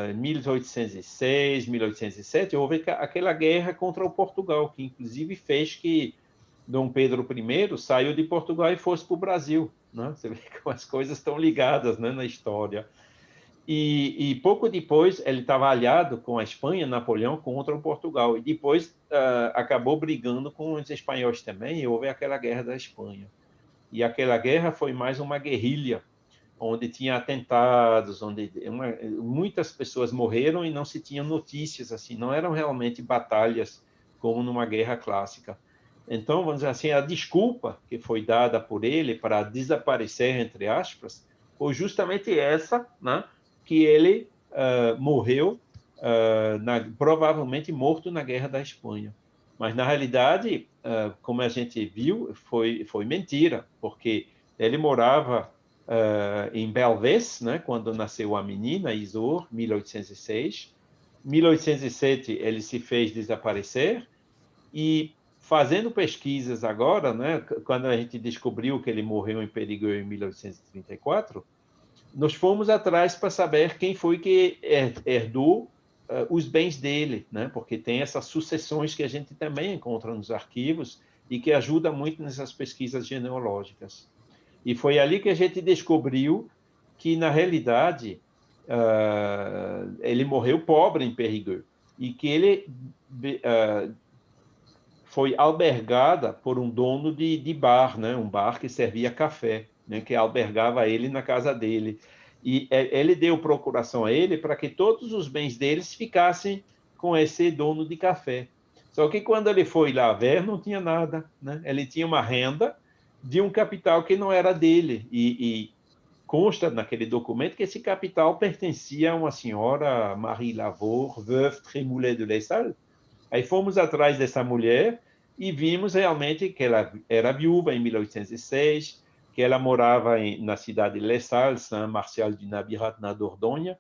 em 1806, 1807, houve aquela guerra contra o Portugal, que inclusive fez que Dom Pedro I saiu de Portugal e fosse para o Brasil, né? Você vê como as coisas estão ligadas, né, na história. E pouco depois ele estava aliado com a Espanha, Napoleão, contra o Portugal. E depois acabou brigando com os espanhóis também, e houve aquela guerra da Espanha. E aquela guerra foi mais uma guerrilha, onde tinha atentados, onde muitas pessoas morreram e não se tinham notícias, assim, não eram realmente batalhas como numa guerra clássica. Então, vamos dizer assim, a desculpa que foi dada por ele para desaparecer, entre aspas, foi justamente essa, né, que ele morreu, provavelmente morto na Guerra da Espanha. Mas, na realidade, como a gente viu, foi mentira, porque ele morava em Belvès, né, quando nasceu a menina, Isor, 1806. Em 1807, ele se fez desaparecer, e fazendo pesquisas agora, né, quando a gente descobriu que ele morreu em Périgueux em 1834, nós fomos atrás para saber quem foi que herdou os bens dele, né? Porque tem essas sucessões que a gente também encontra nos arquivos e que ajuda muito nessas pesquisas genealógicas. E foi ali que a gente descobriu que, na realidade, ele morreu pobre em Périgueux e que ele foi albergada por um dono de bar, né? Um bar que servia café, né? Que albergava ele na casa dele. E ele deu procuração a ele para que todos os bens deles ficassem com esse dono de café. Só que quando ele foi lá ver, não tinha nada, né? Ele tinha uma renda de um capital que não era dele. E consta naquele documento que esse capital pertencia a uma senhora, Marie Lavour, veuve Trémoulet de Lessal. Aí fomos atrás dessa mulher e vimos realmente que ela era viúva em 1806, que ela morava na cidade de Les Salles, Saint-Martial du Nabirat, na Dordogne.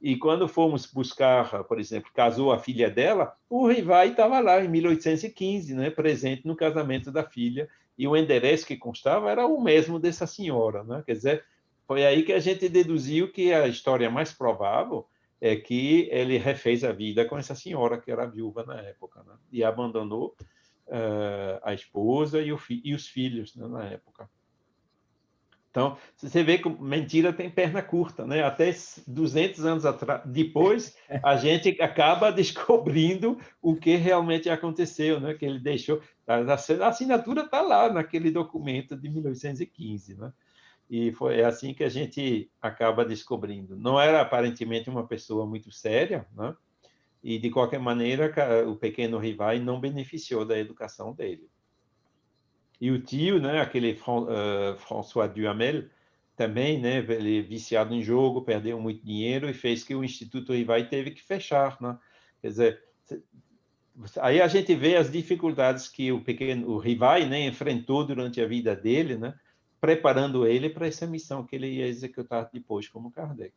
E quando fomos buscar, por exemplo, casou a filha dela, o Rivai estava lá em 1815, né, presente no casamento da filha, e o endereço que constava era o mesmo dessa senhora, né? Quer dizer, foi aí que a gente deduziu que a história mais provável é que ele refez a vida com essa senhora que era viúva na época, né? E abandonou a esposa e os filhos, né, na época. Então, você vê que mentira tem perna curta, né? Até 200 anos depois, a gente acaba descobrindo o que realmente aconteceu, né? Que ele deixou. A assinatura está lá naquele documento de 1915, né? E foi assim que a gente acaba descobrindo. Não era aparentemente uma pessoa muito séria, né? E de qualquer maneira o pequeno Rivai não beneficiou da educação dele. E o tio, né, aquele François Duhamel, também, né, ele viciado em jogo, perdeu muito dinheiro e fez que o Instituto Rivai teve que fechar, né? Quer dizer, aí a gente vê as dificuldades que o Rivai, né, enfrentou durante a vida dele, né, preparando ele para essa missão que ele ia executar depois como Kardec.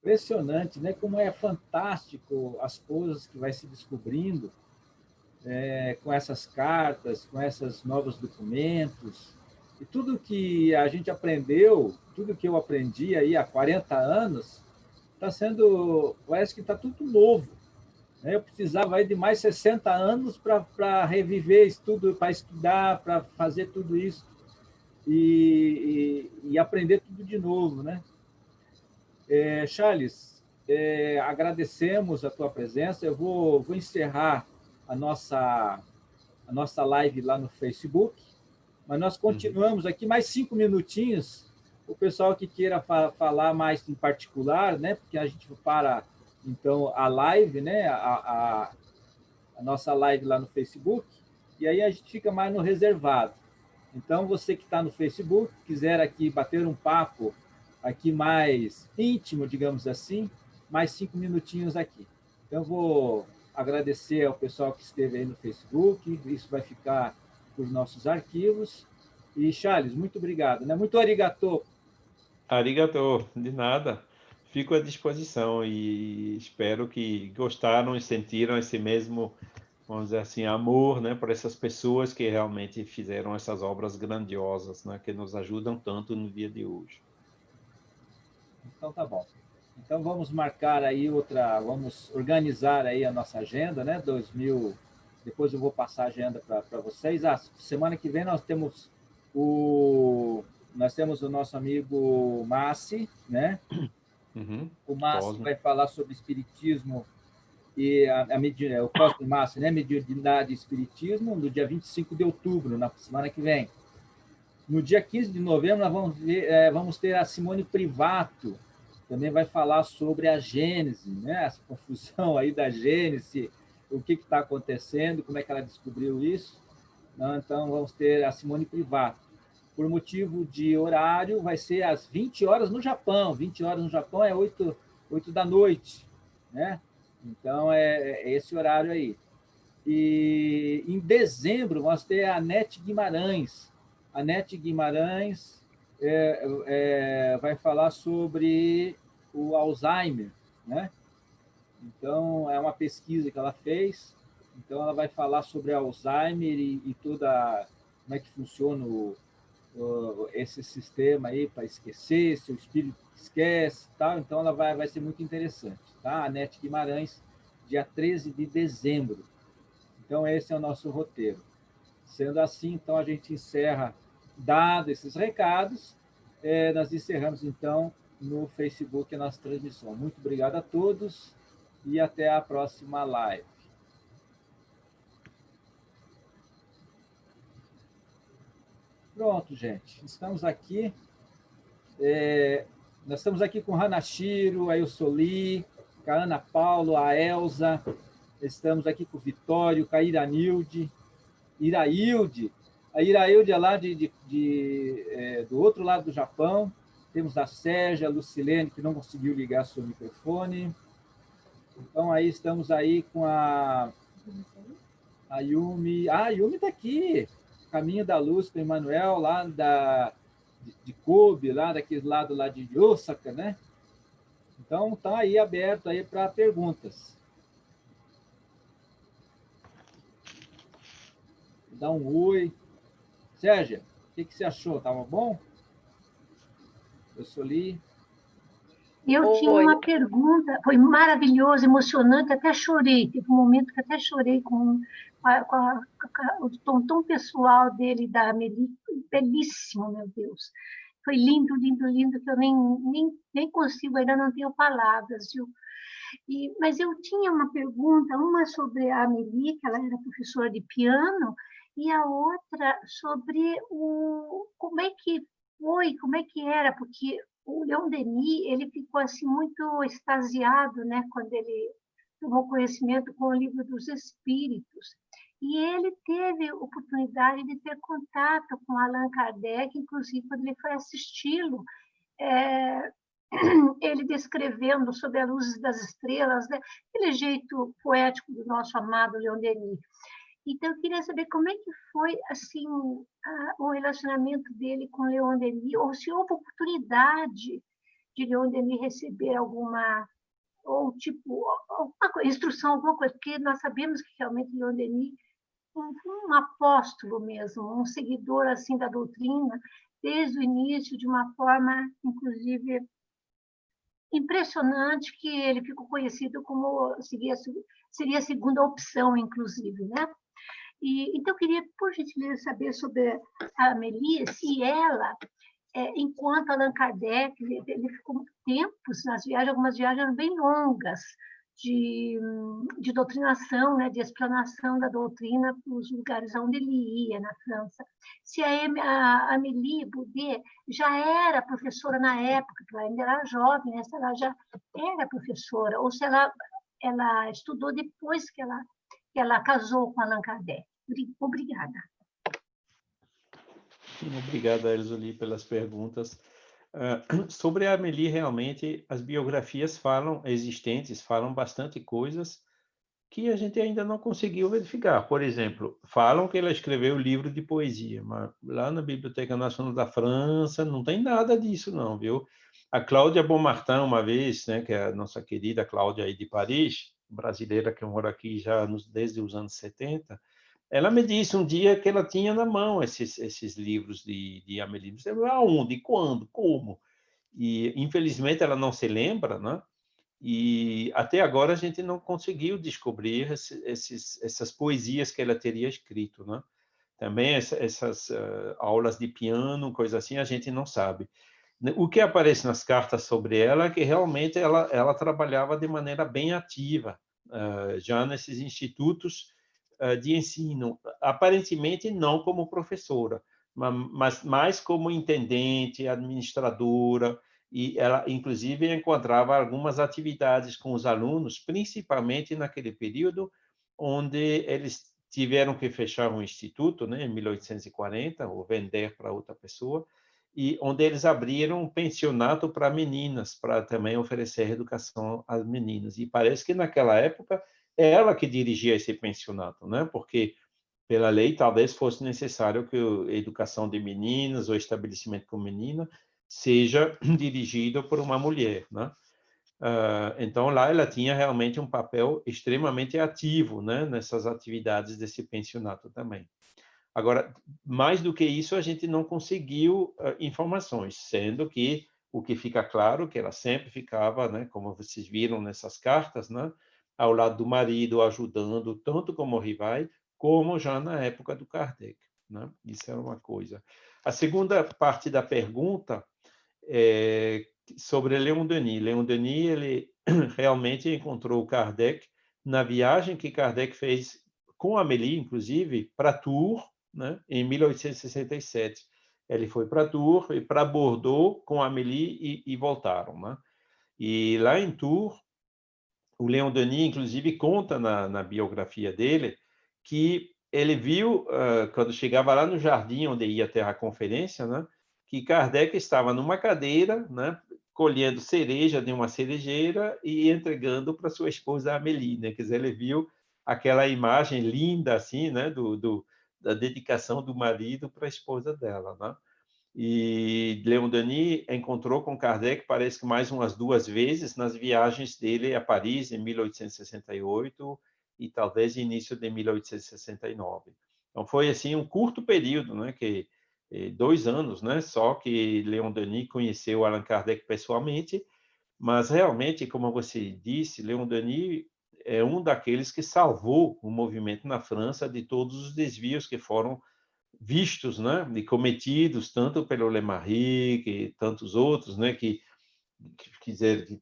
Impressionante, né? Como é fantástico as coisas que vai se descobrindo com essas cartas, com esses novos documentos. E tudo que a gente aprendeu, tudo que eu aprendi aí há 40 anos, parece que está tudo novo. Eu precisava aí de mais 60 anos para reviver estudo, para estudar, para fazer tudo isso e aprender tudo de novo, né? Charles, agradecemos a tua presença. Eu vou encerrar a nossa live lá no Facebook, mas nós continuamos aqui mais 5 minutinhos. O pessoal que queira falar mais em particular, né? Porque a gente para então a live, né? A nossa live lá no Facebook, e aí a gente fica mais no reservado. Então, você que está no Facebook, quiser aqui bater um papo aqui mais íntimo, digamos assim, mais 5 minutinhos aqui. Então, eu vou agradecer ao pessoal que esteve aí no Facebook, isso vai ficar nos nossos arquivos. E, Charles, muito obrigado, né? Muito arigatô. Arigatô, de nada. Fico à disposição e espero que gostaram e sentiram esse mesmo, vamos dizer assim, amor, né, por essas pessoas que realmente fizeram essas obras grandiosas, né, que nos ajudam tanto no dia de hoje. Então, tá bom. Então, vamos marcar aí vamos organizar aí a nossa agenda, né? Depois eu vou passar a agenda para vocês. Semana que vem nós temos o nosso amigo Massi, né? O Massi vai falar sobre espiritismo e o Cosme Massi, né? Mediunidade e espiritismo, no dia 25 de outubro, na semana que vem. No dia 15 de novembro, nós vamos ter a Simone Privato, também vai falar sobre a Gênese, né? Essa confusão aí da Gênese, o que está acontecendo, como é que ela descobriu isso. Né? Então, vamos ter a Simone Privato. Por motivo de horário, vai ser às 20 horas no Japão. 20 horas no Japão é 8 da noite, né? Então, é esse horário aí. E em dezembro, vamos ter a Nete Guimarães. A Nete Guimarães vai falar sobre o Alzheimer, né? Então, é uma pesquisa que ela fez. Então, ela vai falar sobre Alzheimer e toda como é que funciona esse sistema aí para esquecer, se o espírito esquece, tal. Então, ela vai ser muito interessante, tá? A Nete Guimarães, dia 13 de dezembro. Então, esse é o nosso roteiro. Sendo assim, então, a gente encerra, dado esses recados, nós encerramos, então, no Facebook a nossa transmissão. Muito obrigado a todos e até a próxima live. Pronto, gente. Estamos aqui. Nós estamos aqui com o Hanashiro, a Elsoli, com a Ana Paulo, a Elza. Estamos aqui com o Vitório, com a Irailde. A Irailde é lá do outro lado do Japão. Temos a Sérgia, a Lucilene, que não conseguiu ligar seu microfone. Então, aí estamos aí com a Yumi. Ah, a Yumi está aqui. Caminho da Luz com o Emanuel, lá de Kobe, lá daquele lado lá de Osaka, né? Então, está aí aberto aí para perguntas. Dá um oi. Sérgia, o que você achou? Estava bom? Eu sou Li. Eu tinha uma pergunta, foi maravilhoso, emocionante, até chorei. Teve um momento que até chorei com o tom tão pessoal dele, da Amélie, belíssimo, meu Deus. Foi lindo, lindo, lindo, que eu nem consigo, ainda não tenho palavras, viu? Mas eu tinha uma pergunta, uma sobre a Amélie, que ela era professora de piano, e a outra sobre como é que foi, como é que era, porque o Leon Denis, ele ficou assim muito extasiado, né, quando ele tomou conhecimento com o Livro dos Espíritos. E ele teve oportunidade de ter contato com Allan Kardec, inclusive quando ele foi assisti-lo, ele descrevendo sob a luz das estrelas, né, aquele jeito poético do nosso amado Leon Denis. Então, eu queria saber como é que foi assim o relacionamento dele com Leon Denis, ou se houve oportunidade de Leon Denis receber alguma, ou tipo, alguma instrução, alguma coisa, porque nós sabemos que realmente Leon Denis um apóstolo mesmo, um seguidor assim da doutrina, desde o início, de uma forma, inclusive, impressionante, que ele ficou conhecido como seria a segunda opção, inclusive, né? Então, eu queria, por gentileza, saber sobre a Amélie, se ela, enquanto Allan Kardec, ele ficou muito tempo nas viagens, algumas viagens bem longas, de doutrinação, né, de explanação da doutrina para os lugares onde ele ia, na França. Se a Amélie Boudet já era professora na época, que ela ainda era jovem, né, se ela já era professora, ou se ela estudou depois que ela casou com Allan Kardec. Obrigada. Obrigado, Erzuli, pelas perguntas. Sobre a Amélie, realmente, as biografias existentes falam bastante coisas que a gente ainda não conseguiu verificar. Por exemplo, falam que ela escreveu livro de poesia, mas lá na Biblioteca Nacional da França não tem nada disso, não, viu? A Cláudia Beaumartin, uma vez, né, que é a nossa querida Cláudia aí de Paris, brasileira que mora aqui já desde os anos 70, ela me disse um dia que ela tinha na mão esses livros de Amélie. Aonde? Quando? Como? E, infelizmente, ela não se lembra, né? E até agora a gente não conseguiu descobrir essas poesias que ela teria escrito, né? Também essas aulas de piano, coisa assim, a gente não sabe. O que aparece nas cartas sobre ela é que realmente ela trabalhava de maneira bem ativa, já nesses institutos de ensino, aparentemente não como professora, mas mais como intendente, administradora, e ela, inclusive, encontrava algumas atividades com os alunos, principalmente naquele período onde eles tiveram que fechar um instituto, né, em 1840, ou vender para outra pessoa, e onde eles abriram um pensionato para meninas, para também oferecer educação às meninas. E parece que naquela época ela que dirigia esse pensionato, né? Porque pela lei talvez fosse necessário que a educação de meninas ou estabelecimento com menina seja dirigido por uma mulher, né? Então lá ela tinha realmente um papel extremamente ativo, né, nessas atividades desse pensionato também. Agora, mais do que isso, a gente não conseguiu informações, sendo que o que fica claro que ela sempre ficava, né, como vocês viram nessas cartas, né, ao lado do marido, ajudando tanto como Rivai, como já na época do Kardec, né? Isso era uma coisa. A segunda parte da pergunta é sobre Leon Denis. Leon Denis, ele realmente encontrou Kardec na viagem que Kardec fez com Amélie, inclusive, para Tours, né, em 1867. Ele foi para Tours e para Bordeaux com Amélie e voltaram, né? E lá em Tours, o Leon Denis, inclusive, conta na biografia dele que ele viu, quando chegava lá no jardim onde ia ter a conferência, né, que Kardec estava numa cadeira, né, colhendo cereja de uma cerejeira e entregando para sua esposa Amélie, né? Quer dizer, ele viu aquela imagem linda assim, né, da dedicação do marido para a esposa dela, né? E Leon Denis encontrou com Kardec, parece que mais umas 2 vezes, nas viagens dele a Paris, em 1868, e talvez início de 1869. Então, foi assim um curto período, né, 2 anos, né, só que Leon Denis conheceu Allan Kardec pessoalmente, mas realmente, como você disse, Leon Denis é um daqueles que salvou o movimento na França de todos os desvios que foram vistos, né, e cometidos tanto pelo Lemarie que tantos outros, né, que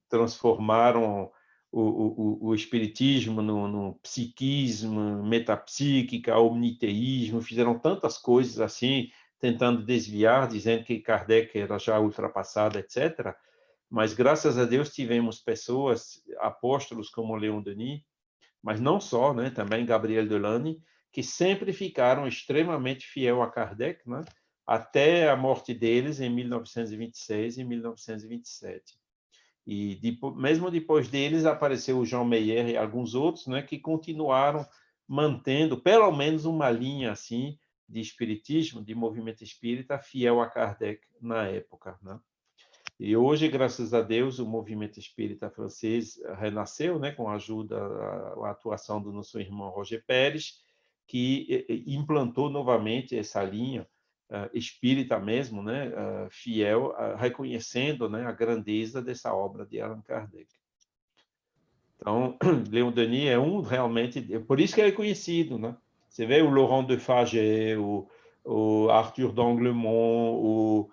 transformaram o espiritismo no psiquismo, metapsíquica, omniteísmo, fizeram tantas coisas assim, tentando desviar, dizendo que Kardec era já ultrapassado, etc. Mas graças a Deus tivemos pessoas, apóstolos como Leon Denis, mas não só, né, também Gabriel Delany, que sempre ficaram extremamente fiel a Kardec, né, até a morte deles em 1926 e 1927. E mesmo depois deles apareceu o Jean Meyer e alguns outros, né, que continuaram mantendo pelo menos uma linha assim de espiritismo, de movimento espírita fiel a Kardec na época, né? E hoje, graças a Deus, o movimento espírita francês renasceu, né, com a ajuda, a atuação do nosso irmão Roger Pérez, que implantou novamente essa linha espírita mesmo, né, fiel, reconhecendo, né, a grandeza dessa obra de Allan Kardec. Então, Leon Denis é realmente, por isso que ele é conhecido, né? Você vê o Laurent de Fagel, o Arthur d'Anglemont,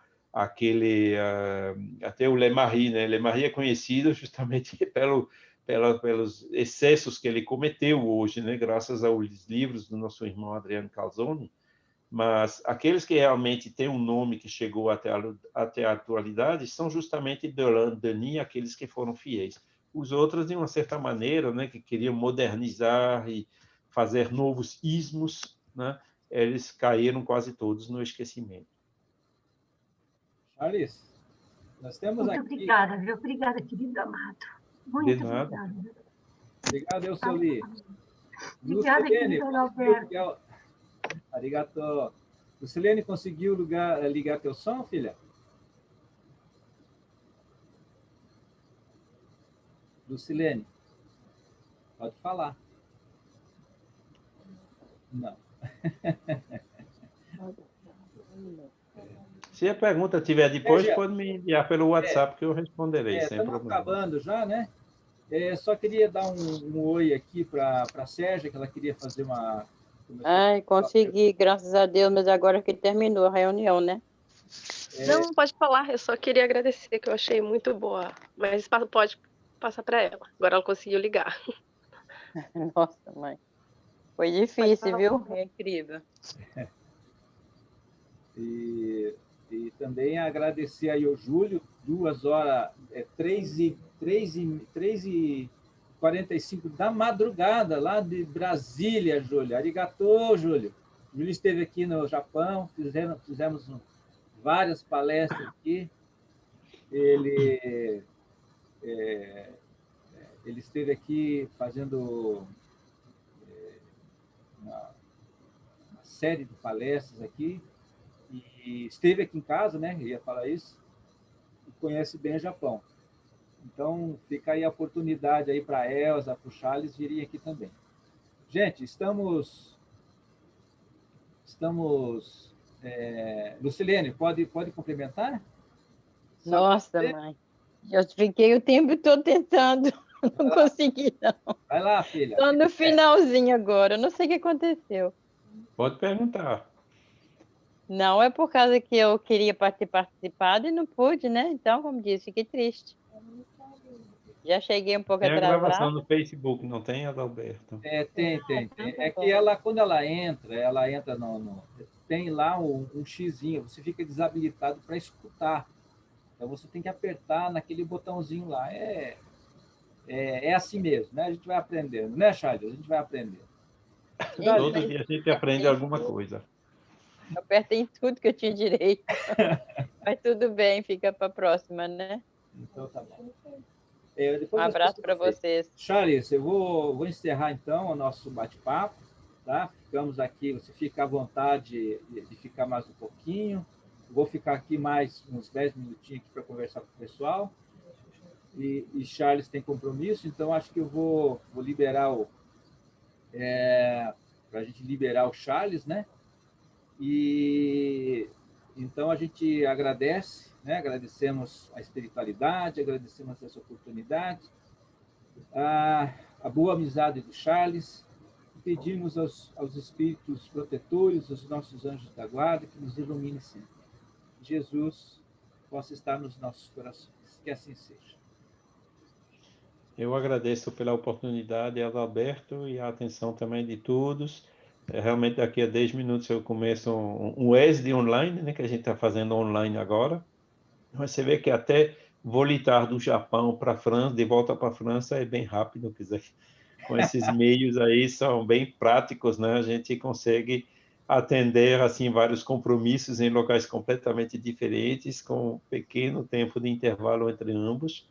até o Lemarie, né? Lemarie é conhecido justamente pelos excessos que ele cometeu hoje, né? Graças aos livros do nosso irmão Adriano Calzoni. Mas aqueles que realmente têm um nome que chegou até a atualidade são justamente Denis, aqueles que foram fiéis. Os outros, de uma certa maneira, né, que queriam modernizar e fazer novos ismos, né, eles caíram quase todos no esquecimento. Charles, nós temos muito aqui... obrigada, viu? Obrigada, querido amado. Muito obrigada. Obrigado, eu sou Li. Obrigada, querido Alberto. Arigato. Lucilene, conseguiu ligar teu som, filha? Lucilene, pode falar. Não. Se a pergunta tiver depois, pode me enviar pelo WhatsApp que eu responderei, sem problema. Estamos acabando já, né? Só queria dar um oi aqui para a Sérgia, que ela queria fazer uma... Ai, consegui, graças a Deus, mas agora que terminou a reunião, né? Não, pode falar, eu só queria agradecer, que eu achei muito boa, mas pode passar para ela. Agora ela conseguiu ligar. Nossa, mãe. Foi difícil, viu? É incrível. E também agradecer aí ao Júlio, 2 horas, 3h30 45 da madrugada, lá de Brasília, Júlio. Arigatô, Júlio. Júlio esteve aqui no Japão, fizemos várias palestras aqui. Ele esteve aqui fazendo uma série de palestras aqui, e esteve aqui em casa, né? Eu ia falar isso, e conhece bem o Japão. Então, fica aí a oportunidade aí para a Elza, para o Charles virem aqui também. Gente, estamos Lucilene, pode complementar? Nossa, mãe. Eu fiquei o tempo todo tentando, não consegui, não. Vai lá, filha. Só no finalzinho agora, eu não sei o que aconteceu. Pode perguntar. Não é por causa que eu queria ter participado e não pude, né? Então, como disse, fiquei triste. Já cheguei um pouco Tem a gravação atrasada. no Facebook, não tem, Adalberto? Tem. É que ela, quando ela entra tem lá um xizinho, você fica desabilitado para escutar. Então, você tem que apertar naquele botãozinho lá. É assim mesmo, né? A gente vai aprendendo, né, Charles? A gente vai aprendendo. Todo dia a gente aprende alguma coisa. Eu apertei em tudo que eu tinha direito. Mas tudo bem, fica para a próxima, né? Então, tá bom. Um abraço para vocês. Charles, eu vou encerrar, então, o nosso bate-papo. Tá? Ficamos aqui, você fica à vontade de ficar mais um pouquinho. Vou ficar aqui mais uns 10 minutinhos para conversar com o pessoal. E Charles tem compromisso, então acho que eu vou liberar para a gente liberar o Charles, né? E então a gente agradece, né? Agradecemos a espiritualidade, agradecemos essa oportunidade, a boa amizade do Charles, e pedimos aos espíritos protetores, aos nossos anjos da guarda, que nos ilumine sempre. Jesus possa estar nos nossos corações. Que assim seja. Eu agradeço pela oportunidade, Adalberto, e a atenção também de todos. Realmente, daqui a 10 minutos eu começo um ESD online, né, que a gente está fazendo online agora. Mas você vê que até voltar do Japão para a França, de volta para a França, é bem rápido. Quer dizer, com esses meios aí, são bem práticos, né? A gente consegue atender assim vários compromissos em locais completamente diferentes, com um pequeno tempo de intervalo entre ambos.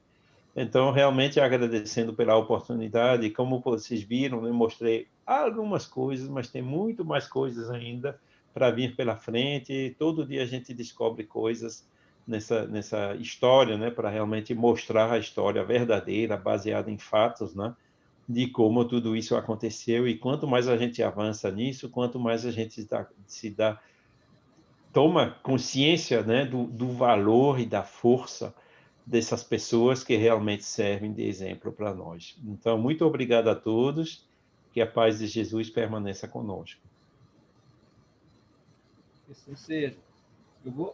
Então, realmente agradecendo pela oportunidade, como vocês viram, eu mostrei algumas coisas, mas tem muito mais coisas ainda para vir pela frente. Todo dia a gente descobre coisas nessa história, né, para realmente mostrar a história verdadeira, baseada em fatos, né, de como tudo isso aconteceu. E quanto mais a gente avança nisso, quanto mais a gente toma consciência, né, do valor e da força dessas pessoas que realmente servem de exemplo para nós. Então, muito obrigado a todos, que a paz de Jesus permaneça conosco. Que assim seja. Eu vou